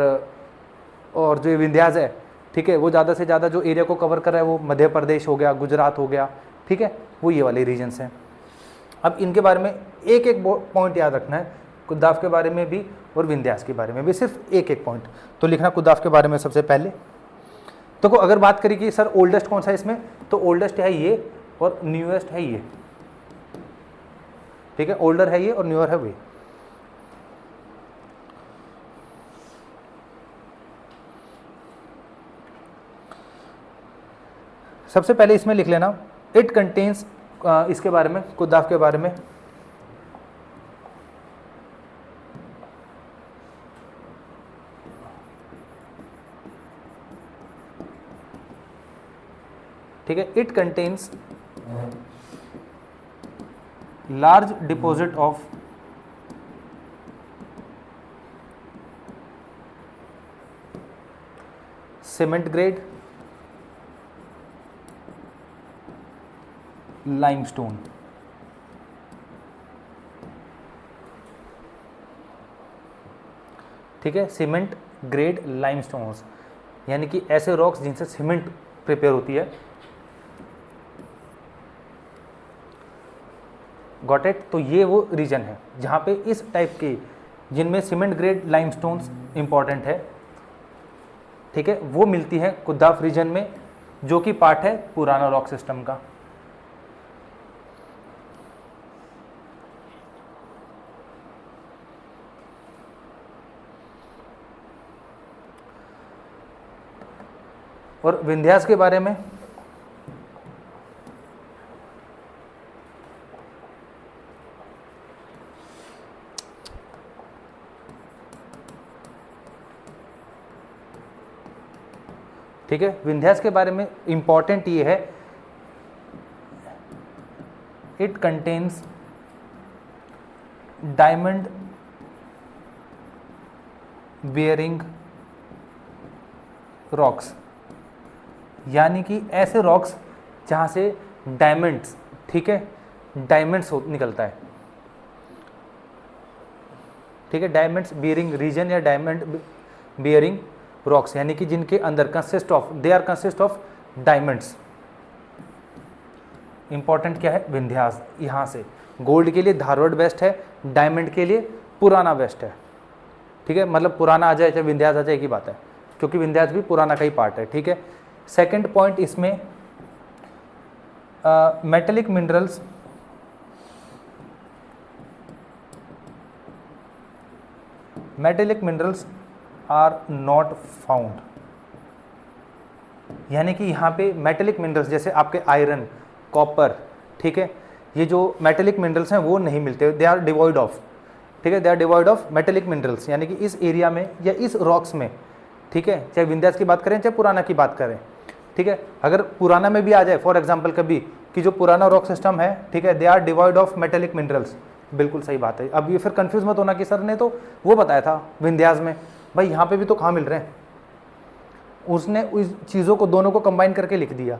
जो विंध्यास है, ठीक है, वो ज़्यादा से ज़्यादा जो एरिया को कवर कर रहा है वो मध्य प्रदेश हो गया, गुजरात हो गया, ठीक है, वो ये वाले रीजन्स हैं। अब इनके बारे में एक एक पॉइंट याद रखना है, कुद्दाफ के बारे में भी और विंध्यास के बारे में भी, सिर्फ एक एक पॉइंट तो लिखना कुद्दाफ के बारे में सबसे पहले। तो अगर बात करें कि सर ओल्डेस्ट कौन सा है इसमें, तो ओल्डेस्ट है ये और न्यूएस्ट है ये, ठीक है, ओल्डर है ये और न्यूअर है वे। सबसे पहले इसमें लिख लेना इट कंटेन्स, इसके बारे में, कुद्दाफ के बारे में, ठीक है, it contains large deposit of cement grade limestone, ठीक है, सीमेंट ग्रेड लाइमस्टोन्स, यानी कि ऐसे रॉक्स जिनसे सीमेंट प्रिपेयर होती है, गॉट इट। तो ये वो रीजन है जहाँ पे इस टाइप के, जिनमें सीमेंट ग्रेड लाइमस्टोन्स इंपॉर्टेंट है, ठीक है, वो मिलती है कुद्दाफ रीजन में, जो कि पार्ट है पुराना रॉक सिस्टम का। और विंध्यास के बारे में, ठीक है, विंध्यास के बारे में इंपॉर्टेंट ये है, it contains diamond bearing rocks, यानी कि ऐसे रॉक्स जहाँ से डायमंड्स, ठीक है, डायमंड्स निकलता है, ठीक है, डायमंड्स बियरिंग रीजन या डायमंड बियरिंग रॉक्स, यानी कि जिनके अंदर they are consist of diamonds. Important क्या है, विंध्यास, यहाँ से गोल्ड के लिए धारवाड़ बेस्ट है, डायमंड के लिए पुराना बेस्ट है, ठीक है, मतलब पुराना आ जाए चाहे विंध्यास आ जाए एक ही बात है, क्योंकि विंध्यास भी पुराना का ही पार्ट है, ठीक है। सेकंड पॉइंट इसमें metallic minerals, metallic minerals are not found, यानी कि यहाँ पे मेटेलिक मिनरल्स जैसे आपके आयरन, कॉपर, ठीक है, ये जो मेटेलिक मिनरल्स हैं वो नहीं मिलते, दे आर डिवॉइड ऑफ, ठीक है, they are devoid of metallic minerals, यानी कि इस एरिया में या इस रॉक्स में, ठीक है, चाहे विंध्यास की बात करें चाहे पुराना की बात करें, ठीक है, अगर पुराना में भी आ जाए फॉर एग्जांपल कभी कि जो पुराना रॉक सिस्टम है, ठीक है, they are devoid of metallic minerals, बिल्कुल सही बात है। अब ये फिर कंफ्यूज मत होना कि सर ने तो वो बताया था विंध्यास में, भाई यहाँ पे भी तो कहाँ मिल रहे हैं, उसने उस चीज़ों को दोनों को कंबाइन करके लिख दिया,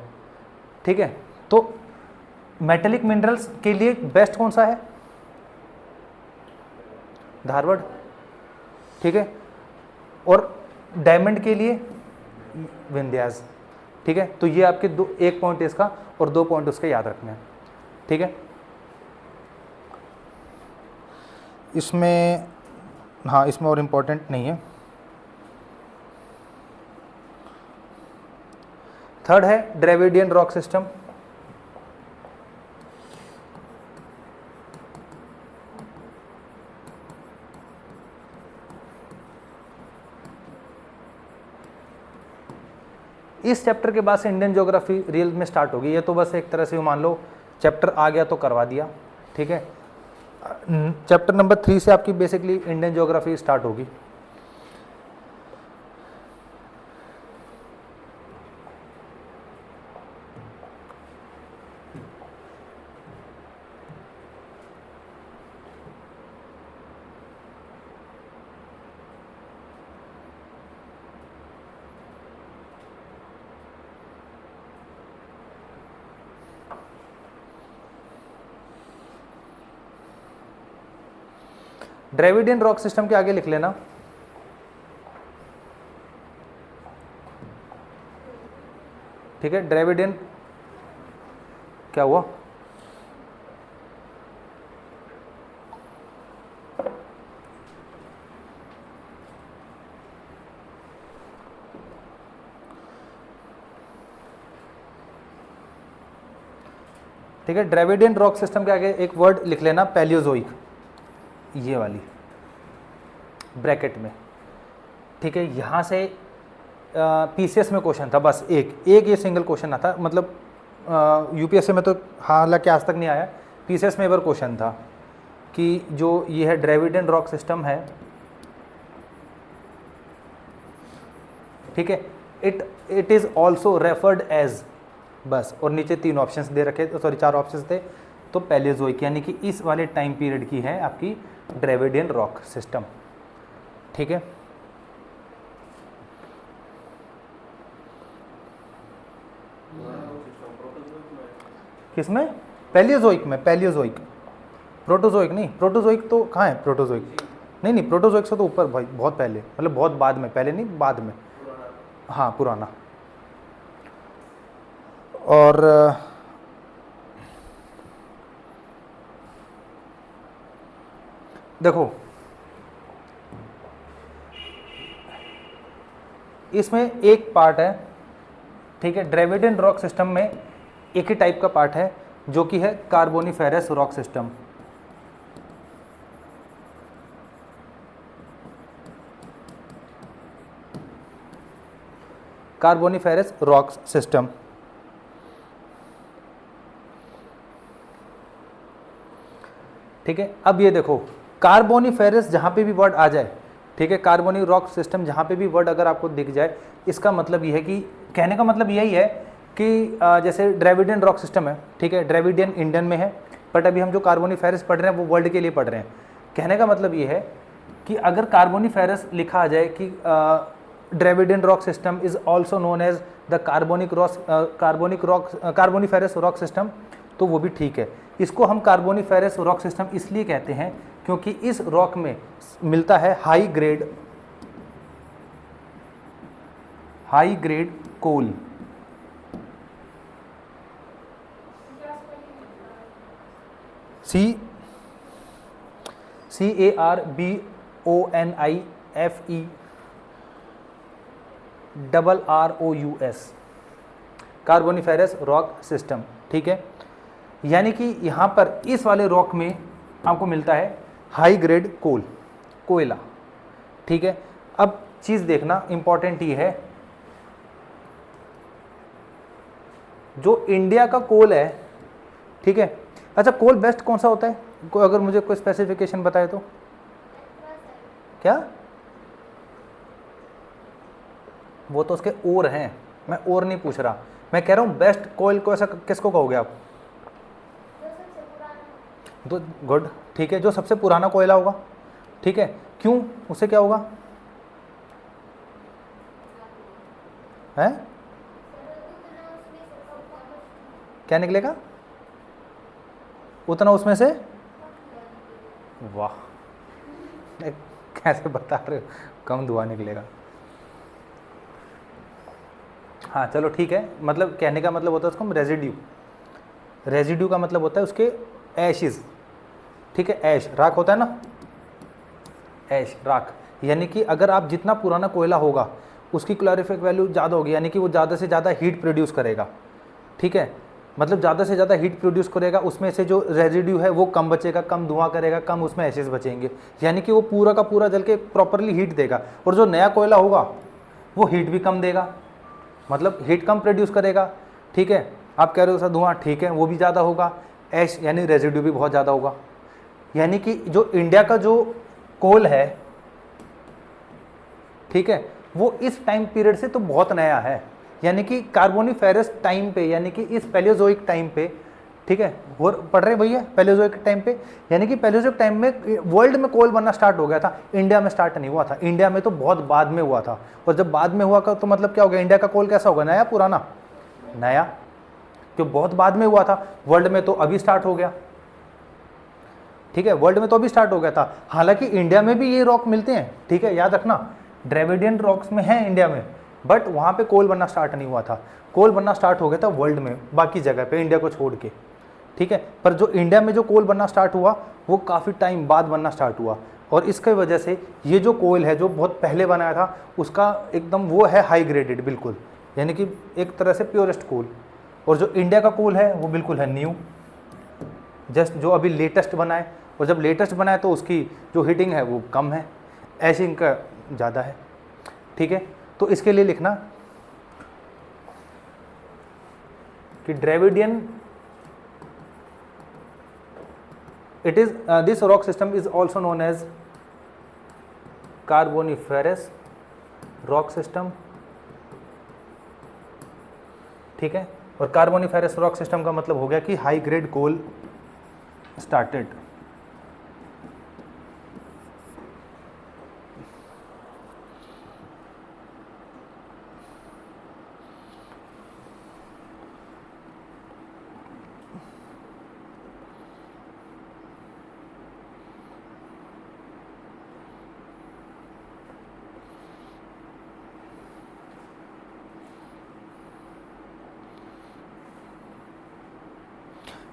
ठीक है। तो मेटेलिक मिनरल्स के लिए बेस्ट कौन सा है, धारवाड़, ठीक है, और डायमंड के लिए विंध्यास, ठीक है। तो ये आपके एक पॉइंट इसका और 2 पॉइंट उसके याद रखने हैं, ठीक है। इसमें हाँ, इसमें और इम्पोर्टेंट नहीं है। थर्ड है ड्रेविडियन रॉक सिस्टम, इस चैप्टर के बाद से इंडियन ज्योग्राफी रियल में स्टार्ट होगी। ये तो बस एक तरह से मान लो चैप्टर आ गया तो करवा दिया, ठीक है। चैप्टर नंबर 3 से आपकी बेसिकली इंडियन ज्योग्राफी स्टार्ट होगी। ड्रेविडियन रॉक सिस्टम के आगे लिख लेना, ठीक है। ड्रेविडियन क्या हुआ? ठीक है, ड्रेविडियन रॉक सिस्टम के आगे एक वर्ड लिख लेना, पैलियोजोइक, ये वाली ब्रैकेट में, ठीक है। यहाँ से पीसीएस में क्वेश्चन था बस एक ये सिंगल क्वेश्चन आता, मतलब यूपीएससी में तो हालांकि आज तक नहीं आया, पीसीएस में एक बार क्वेश्चन था कि जो ये है ड्रेविडियन रॉक सिस्टम है, ठीक है, it is also referred as, बस, और नीचे 3 ऑप्शंस दे रखे, सॉरी 4 ऑप्शंस थे, तो पैलियोजोइक यानी कि इस वाले टाइम पीरियड की है आपकी ड्रेविडियन रॉक सिस्टम, ठीक है। किसमें? पैलियोजोइक में, पैलियोजोइक, प्रोटोजोइक नहीं, प्रोटोजोइक तो कहाँ है प्रोटोजोइक? नहीं, प्रोटोजोइक से तो ऊपर भाई, बहुत पहले, मतलब बहुत बाद में, पहले नहीं बाद में, हाँ पुराना। और देखो इसमें एक पार्ट है, ठीक है, ड्रेविडियन रॉक सिस्टम में एक ही टाइप का पार्ट है जो कि है Carboniferous rock system. Carboniferous rock system, ठीक है। अब ये देखो, कार्बोनिफेरस जहाँ पे भी वर्ड आ जाए, ठीक है, कार्बोनी रॉक सिस्टम जहाँ पे भी वर्ड अगर आपको दिख जाए, इसका मतलब ये है कि, कहने का मतलब यही है कि जैसे ड्रेविडियन रॉक सिस्टम है, ठीक है, ड्रेविडियन इंडियन में है, बट अभी हम जो कार्बोनिफेरस पढ़ रहे हैं वो वर्ल्ड के लिए पढ़ रहे हैं। कहने का मतलब ये है कि अगर कार्बोनिफेरस लिखा आ जाए कि Dravidian rock system is also known as the carboniferous rock system, तो वो भी ठीक है। इसको हम कार्बोनिफेरस रॉक सिस्टम इसलिए कहते हैं क्योंकि इस रॉक में मिलता है हाई ग्रेड कोल, CARBONIFEROUS, कार्बोनिफेरस रॉक सिस्टम, ठीक है। यानी कि यहाँ पर इस वाले रॉक में आपको मिलता है हाई ग्रेड कोयला, ठीक है। अब चीज़ देखना इंपॉर्टेंट ये है, जो इंडिया का कोल है, ठीक है। अच्छा, कोल बेस्ट कौन सा होता है? अगर मुझे कोई स्पेसिफिकेशन बताए तो। क्या? वो तो उसके और हैं, मैं और नहीं पूछ रहा, मैं कह रहा हूँ बेस्ट कोयल को ऐसा किसको कहोगे आप? तो गुड, ठीक है, जो सबसे पुराना कोयला होगा, ठीक है। क्यों? उससे क्या होगा? है क्या निकलेगा? उतना उसमें से, वाह, कैसे बता रहे हो, कम धुआं निकलेगा। हाँ चलो ठीक है, मतलब कहने का मतलब होता है उसको रेजिड्यू का मतलब होता है उसके एशेस, ठीक है, ऐश राख होता है ना, ऐश राख, यानी कि अगर आप जितना पुराना कोयला होगा उसकी क्लोरीफिक वैल्यू ज़्यादा होगी, यानी कि वो ज़्यादा से ज़्यादा हीट प्रोड्यूस करेगा, ठीक है, मतलब ज़्यादा से ज़्यादा हीट प्रोड्यूस करेगा, उसमें से जो रेजिड्यू है वो कम बचेगा, कम धुआं करेगा, कम उसमें एशेस बचेंगे, यानी कि वो पूरा का पूरा जल के प्रॉपरली हीट देगा। और जो नया कोयला होगा वो हीट भी कम देगा, मतलब हीट कम प्रोड्यूस करेगा, ठीक है। आप कह रहे हो सर धुआं, ठीक है, वो भी ज़्यादा होगा, ऐश यानी रेजिड्यू भी बहुत ज़्यादा होगा, यानी कि जो इंडिया का जो कोल है, ठीक है, वो इस टाइम पीरियड से तो बहुत नया है, यानी कि कार्बोनिफेरस टाइम पे, यानी कि इस पैलियोजोइक टाइम पे, ठीक है, वो पढ़ रहे भैया, पैलियोजोइक टाइम पे, यानी कि पैलियोजोइक टाइम में वर्ल्ड में कोल बनना स्टार्ट हो गया था, इंडिया में स्टार्ट नहीं हुआ था, इंडिया में तो बहुत बाद में हुआ था। और जब बाद में हुआ तो मतलब क्या हो गया, इंडिया का कोल कैसा होगा, नया पुराना, नया, जो बहुत बाद में हुआ था, वर्ल्ड में तो अभी स्टार्ट हो गया, ठीक है, वर्ल्ड में तो अभी स्टार्ट हो गया था। हालांकि इंडिया में भी ये रॉक मिलते हैं, ठीक है, याद रखना, ड्रेविडियन रॉक्स में है इंडिया में, बट वहाँ पे कोल बनना स्टार्ट नहीं हुआ था, कोल बनना स्टार्ट हो गया था वर्ल्ड में बाकी जगह पे, इंडिया को छोड़ के, ठीक है। पर जो इंडिया में जो कोल बनना स्टार्ट हुआ वो काफ़ी टाइम बाद बनना स्टार्ट हुआ, और इसके वजह से ये जो कोल है जो बहुत पहले बनाया था उसका एकदम वो है हाई ग्रेडेड बिल्कुल, यानी कि एक तरह से प्योरेस्ट कोल। और जो इंडिया का कोल है वो बिल्कुल है न्यू, जस्ट जो अभी लेटेस्ट बना है, और जब लेटेस्ट बना है तो उसकी जो हीटिंग है वो कम है, ऐशिंग का ज़्यादा है, ठीक है। तो इसके लिए लिखना कि Dravidian, it is this rock system is also known as carboniferous rock system, ठीक है। और कार्बोनिफेरस रॉक सिस्टम का मतलब हो गया कि हाई ग्रेड कोल स्टार्टेड।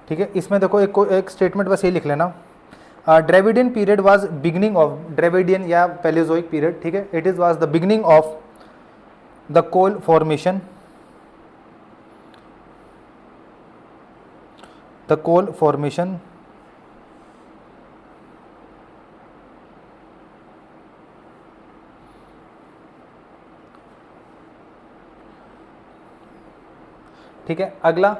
ठीक है, इसमें देखो एक स्टेटमेंट बस ये लिख लेना, Dravidian period was beginning of, Dravidian या पैलियोजोइक पीरियड, ठीक है, it is was the beginning of the coal formation, the coal formation ठीक है। अगला,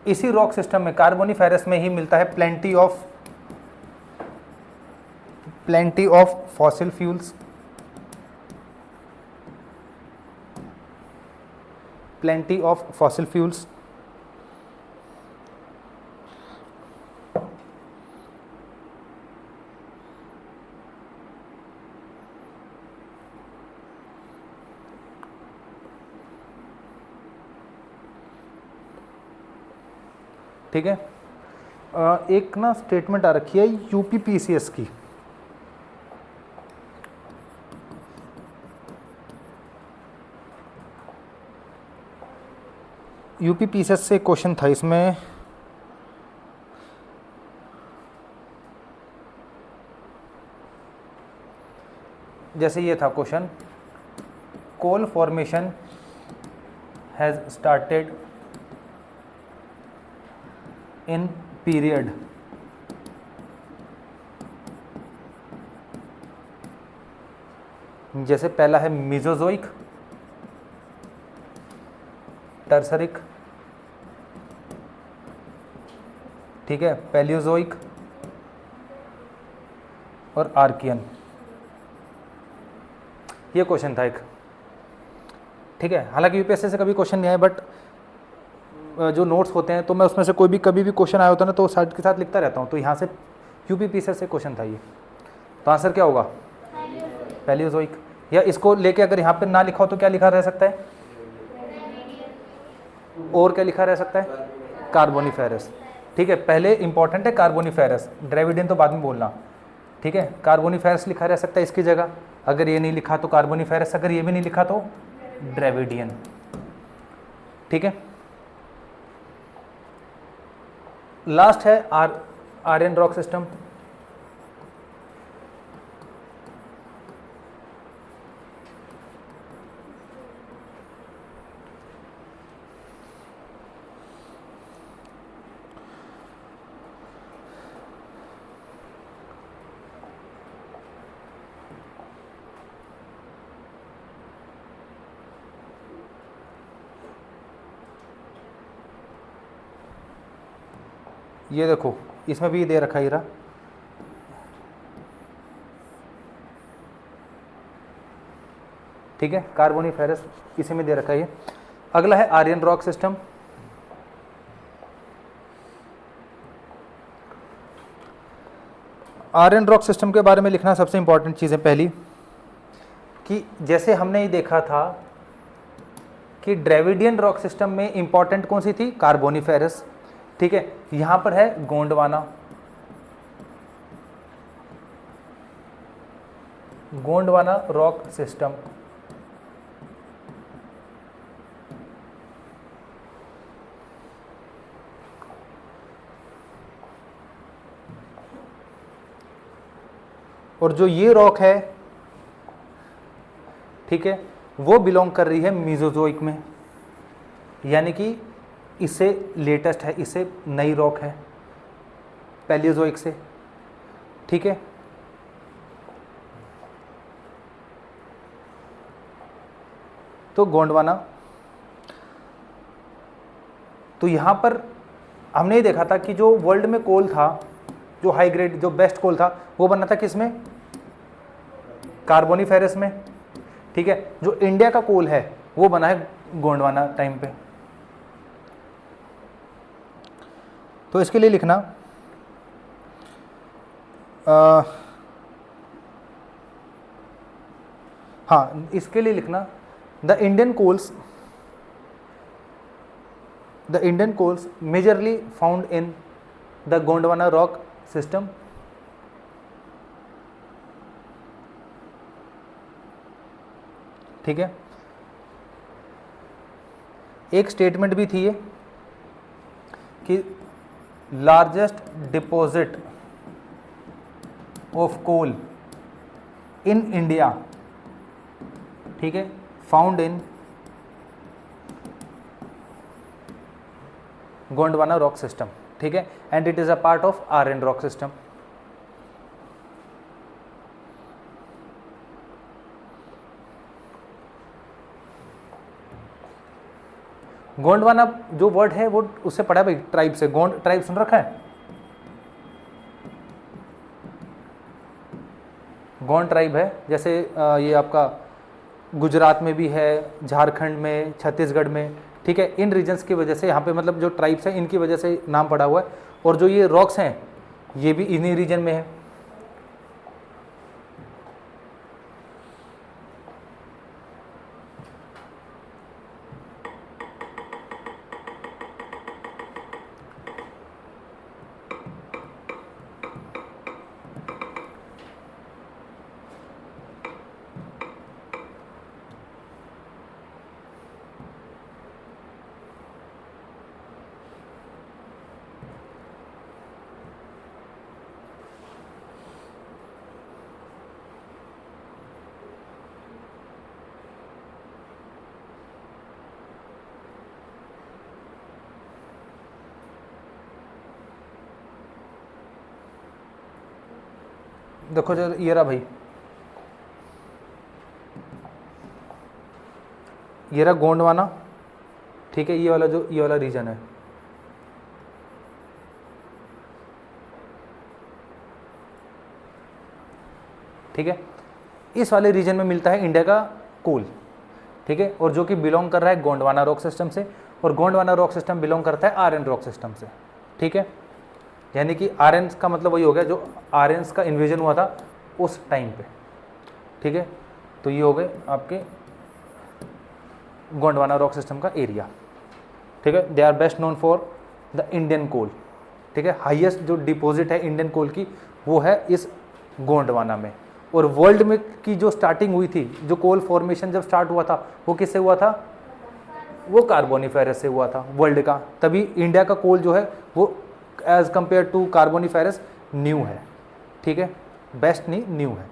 इसी रॉक सिस्टम में कार्बोनिफेरस में ही मिलता है plenty of fossil fuels, plenty of fossil fuels, ठीक है। एक ना स्टेटमेंट आ रखी है यूपीपीसीएस की, यूपीपीसीएस से क्वेश्चन था इसमें, जैसे ये था question, coal formation has started in period जैसे पहला है मीजोजोइक, टर्सरिक, ठीक है, पैलियोजोइक और आर्कियन। ये क्वेश्चन था एक, ठीक है। हालांकि यूपीएससी से कभी क्वेश्चन नहीं आया, बट जो नोट्स होते हैं तो मैं उसमें से कोई भी कभी भी क्वेश्चन आया होता है ना तो साथ के साथ लिखता रहता हूँ, तो यहाँ से यूपीपीसीएस से क्वेश्चन था ये, तो आंसर क्या होगा, पैलियोजोइक। या इसको लेके अगर यहाँ पे ना लिखा हो तो क्या लिखा रह सकता है, और क्या लिखा रह सकता है, कार्बोनिफेरस, ठीक है। पहले इंपॉर्टेंट है कार्बोनिफेरस, ड्रेविडियन तो बाद में बोलना, ठीक है। कार्बोनिफेरस लिखा रह सकता है इसकी जगह, अगर ये नहीं लिखा तो कार्बोनिफेरस, अगर ये भी नहीं लिखा तो ड्रेविडियन, ठीक है। लास्ट है आर्यन रॉक सिस्टम, ये देखो इसमें भी दे रखा ही रहा, ठीक है, कार्बोनिफेरस इसी में दे रखा है ये। अगला है Aryan rock system. Aryan rock system के बारे में लिखना सबसे इंपॉर्टेंट चीज़ है पहली, कि जैसे हमने ये देखा था कि ड्रेविडियन रॉक सिस्टम में इंपॉर्टेंट कौन सी थी, कार्बोनिफेरस, ठीक है। यहां पर है गोंडवाना, गोंडवाना रॉक सिस्टम। और जो ये रॉक है, ठीक है, वो बिलोंग कर रही है मीजोजोइक में, यानी कि इससे लेटेस्ट है, इससे नई रॉक है पैलियोजोइक से, ठीक है। तो गोंडवाना, तो यहां पर हमने ये देखा था कि जो वर्ल्ड में कोल था, जो हाई ग्रेड जो बेस्ट कोल था, वो बना था किसमें, कार्बोनिफेरस में, ठीक है। जो इंडिया का कोल है वो बना है गोंडवाना टाइम पे। तो इसके लिए लिखना हाँ, इसके लिए लिखना the Indian coals majorly found in the Gondwana rock system. ठीक है, एक स्टेटमेंट भी थी ये कि largest deposit of coal in India, ठीक है, found in Gondwana rock system, ठीक है, and it is a part of Aryan rock system. Gondwana जो वर्ड है वो उससे पढ़ा भाई, ट्राइब से, गोंड ट्राइब सुन रखा है, गोंड ट्राइब है, जैसे ये आपका गुजरात में भी है, झारखंड में, छत्तीसगढ़ में, ठीक है। इन रीजन्स की वजह से यहाँ पे मतलब जो ट्राइब्स हैं इनकी वजह से नाम पड़ा हुआ है। और जो ये रॉक्स हैं ये भी इन्हीं रीजन में है। देखो जो ये रहा भाई, ये रहा गोंडवाना, ठीक है, ये वाला रीजन है, ठीक है। इस वाले रीजन में मिलता है इंडिया का कोल, ठीक है, और जो कि बिलोंग कर रहा है गोंडवाना रॉक सिस्टम से, और गोंडवाना रॉक सिस्टम बिलोंग करता है आर्यन रॉक सिस्टम से, ठीक है। यानी कि आर्यंस का मतलब वही हो गया जो आर्यंस का इन्वेजन हुआ था उस टाइम पे, ठीक है। तो ये हो गए आपके गोंडवाना रॉक सिस्टम का एरिया, ठीक है। They are best known for the Indian coal, ठीक है। हाईएस्ट जो डिपॉजिट है इंडियन कोल की वो है इस गोंडवाना में। और वर्ल्ड में की जो स्टार्टिंग हुई थी, जो कोल फॉर्मेशन जब स्टार्ट हुआ था वो किससे हुआ था, वो कार्बोनिफेरस से हुआ था वर्ल्ड का। तभी इंडिया का कोल जो है वो as compare to carboniferous new है, ठीक है, बेस्ट नहीं न्यू है।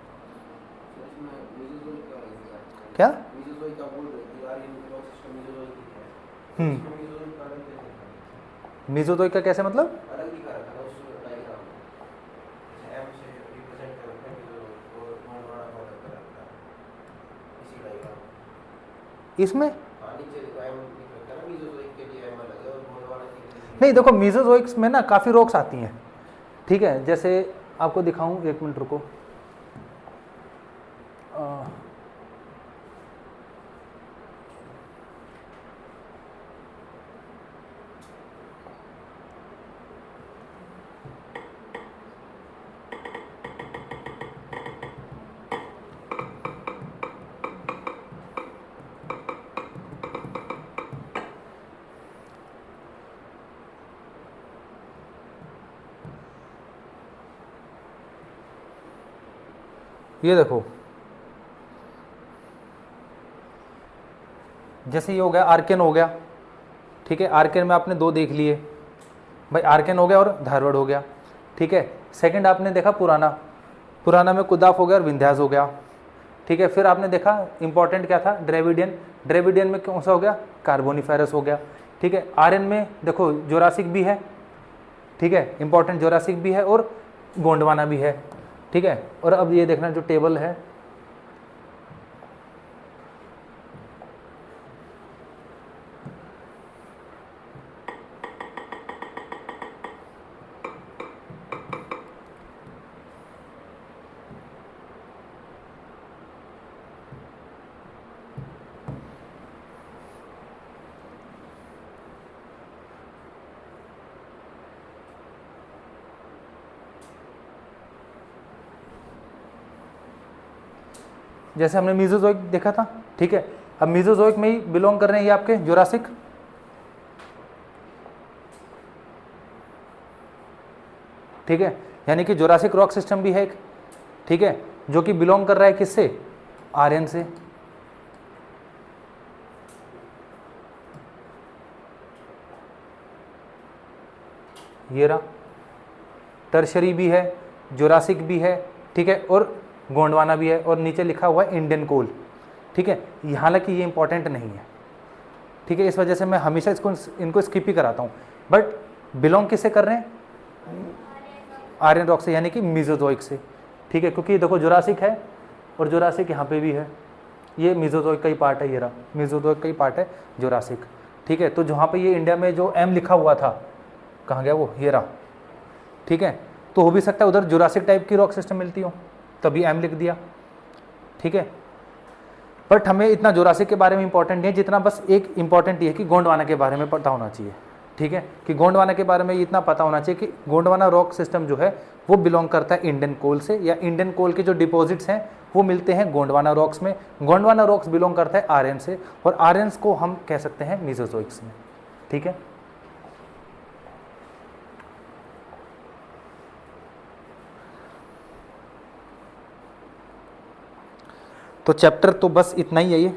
क्या मीजोजोइक का कैसे मतलब, इसमें नहीं, देखो मीजोजोइक्स में ना काफ़ी रॉक्स आती हैं, ठीक है। जैसे आपको दिखाऊं, एक मिनट रुको, ये देखो, जैसे ये हो गया आर्कियन हो गया, ठीक है, आर्कियन में आपने 2 देख लिए भाई, आर्कियन हो गया और धारवाड़ हो गया, ठीक है। सेकंड आपने देखा पुराना, पुराना में कुदाफ हो गया और विंध्यास हो गया, ठीक है। फिर आपने देखा इंपॉर्टेंट क्या था, ड्रेविडियन, ड्रेविडियन में कौन सा हो गया, कार्बोनिफेरस हो गया, ठीक है। आर्यन में देखो जोरासिक भी है, ठीक है, इंपॉर्टेंट जोरासिक भी है और गोंडवाना भी है, ठीक है। और अब ये देखना जो टेबल है, जैसे हमने मीजोजोइक देखा था, ठीक है। अब मीजोजोइक में ही बिलोंग कर रहे हैं ये आपके जोरासिक, ठीक है, यानी कि जोरासिक रॉक सिस्टम भी है एक, ठीक है, जो कि बिलोंग कर रहा है किससे, आर्यन से, ये रहा, टर्शरी भी है, जोरासिक भी है, ठीक है, और गोंडवाना भी है, और नीचे लिखा हुआ है इंडियन कोल, ठीक है। हालांकि ये इंपॉर्टेंट नहीं है, ठीक है, इस वजह से मैं हमेशा इनको स्किप ही कराता हूँ, बट बिलोंग किससे कर रहे हैं, आर्यन रॉक से, यानी कि मीजोजोइक से, ठीक है, क्योंकि देखो जोरासिक है और जोरासिक यहाँ पे भी है, ये मीजोजोइक का ही पार्ट है, ये रहा मीजोजोइक का ही पार्ट है जोरासिक, ठीक है। तो जहाँ पे ये इंडिया में जो एम लिखा हुआ था, कहाँ गया वो, ये रहा, ठीक है। तो हो भी सकता है उधर जोरासिक टाइप की रॉक सिस्टम मिलती हो, तभी एम लिख दिया, ठीक है। बट हमें इतना जोरासिक के बारे में इंपॉर्टेंट नहीं है जितना बस एक इंपॉर्टेंट ये है कि गोंडवाना के बारे में पता होना चाहिए, ठीक है, कि गोंडवाना के बारे में इतना पता होना चाहिए कि गोंडवाना रॉक सिस्टम जो है वो बिलोंग करता है इंडियन कोल से, या इंडियन कोल के जो डिपॉजिट्स हैं वो मिलते हैं गोंडवाना रॉक्स में, गोंडवाना रॉक्स बिलोंग करता है आर्यन से, और आर्यंस को हम कह सकते हैं मीजोजोइक्स में, ठीक है। तो चैप्टर तो बस इतना ही है ये।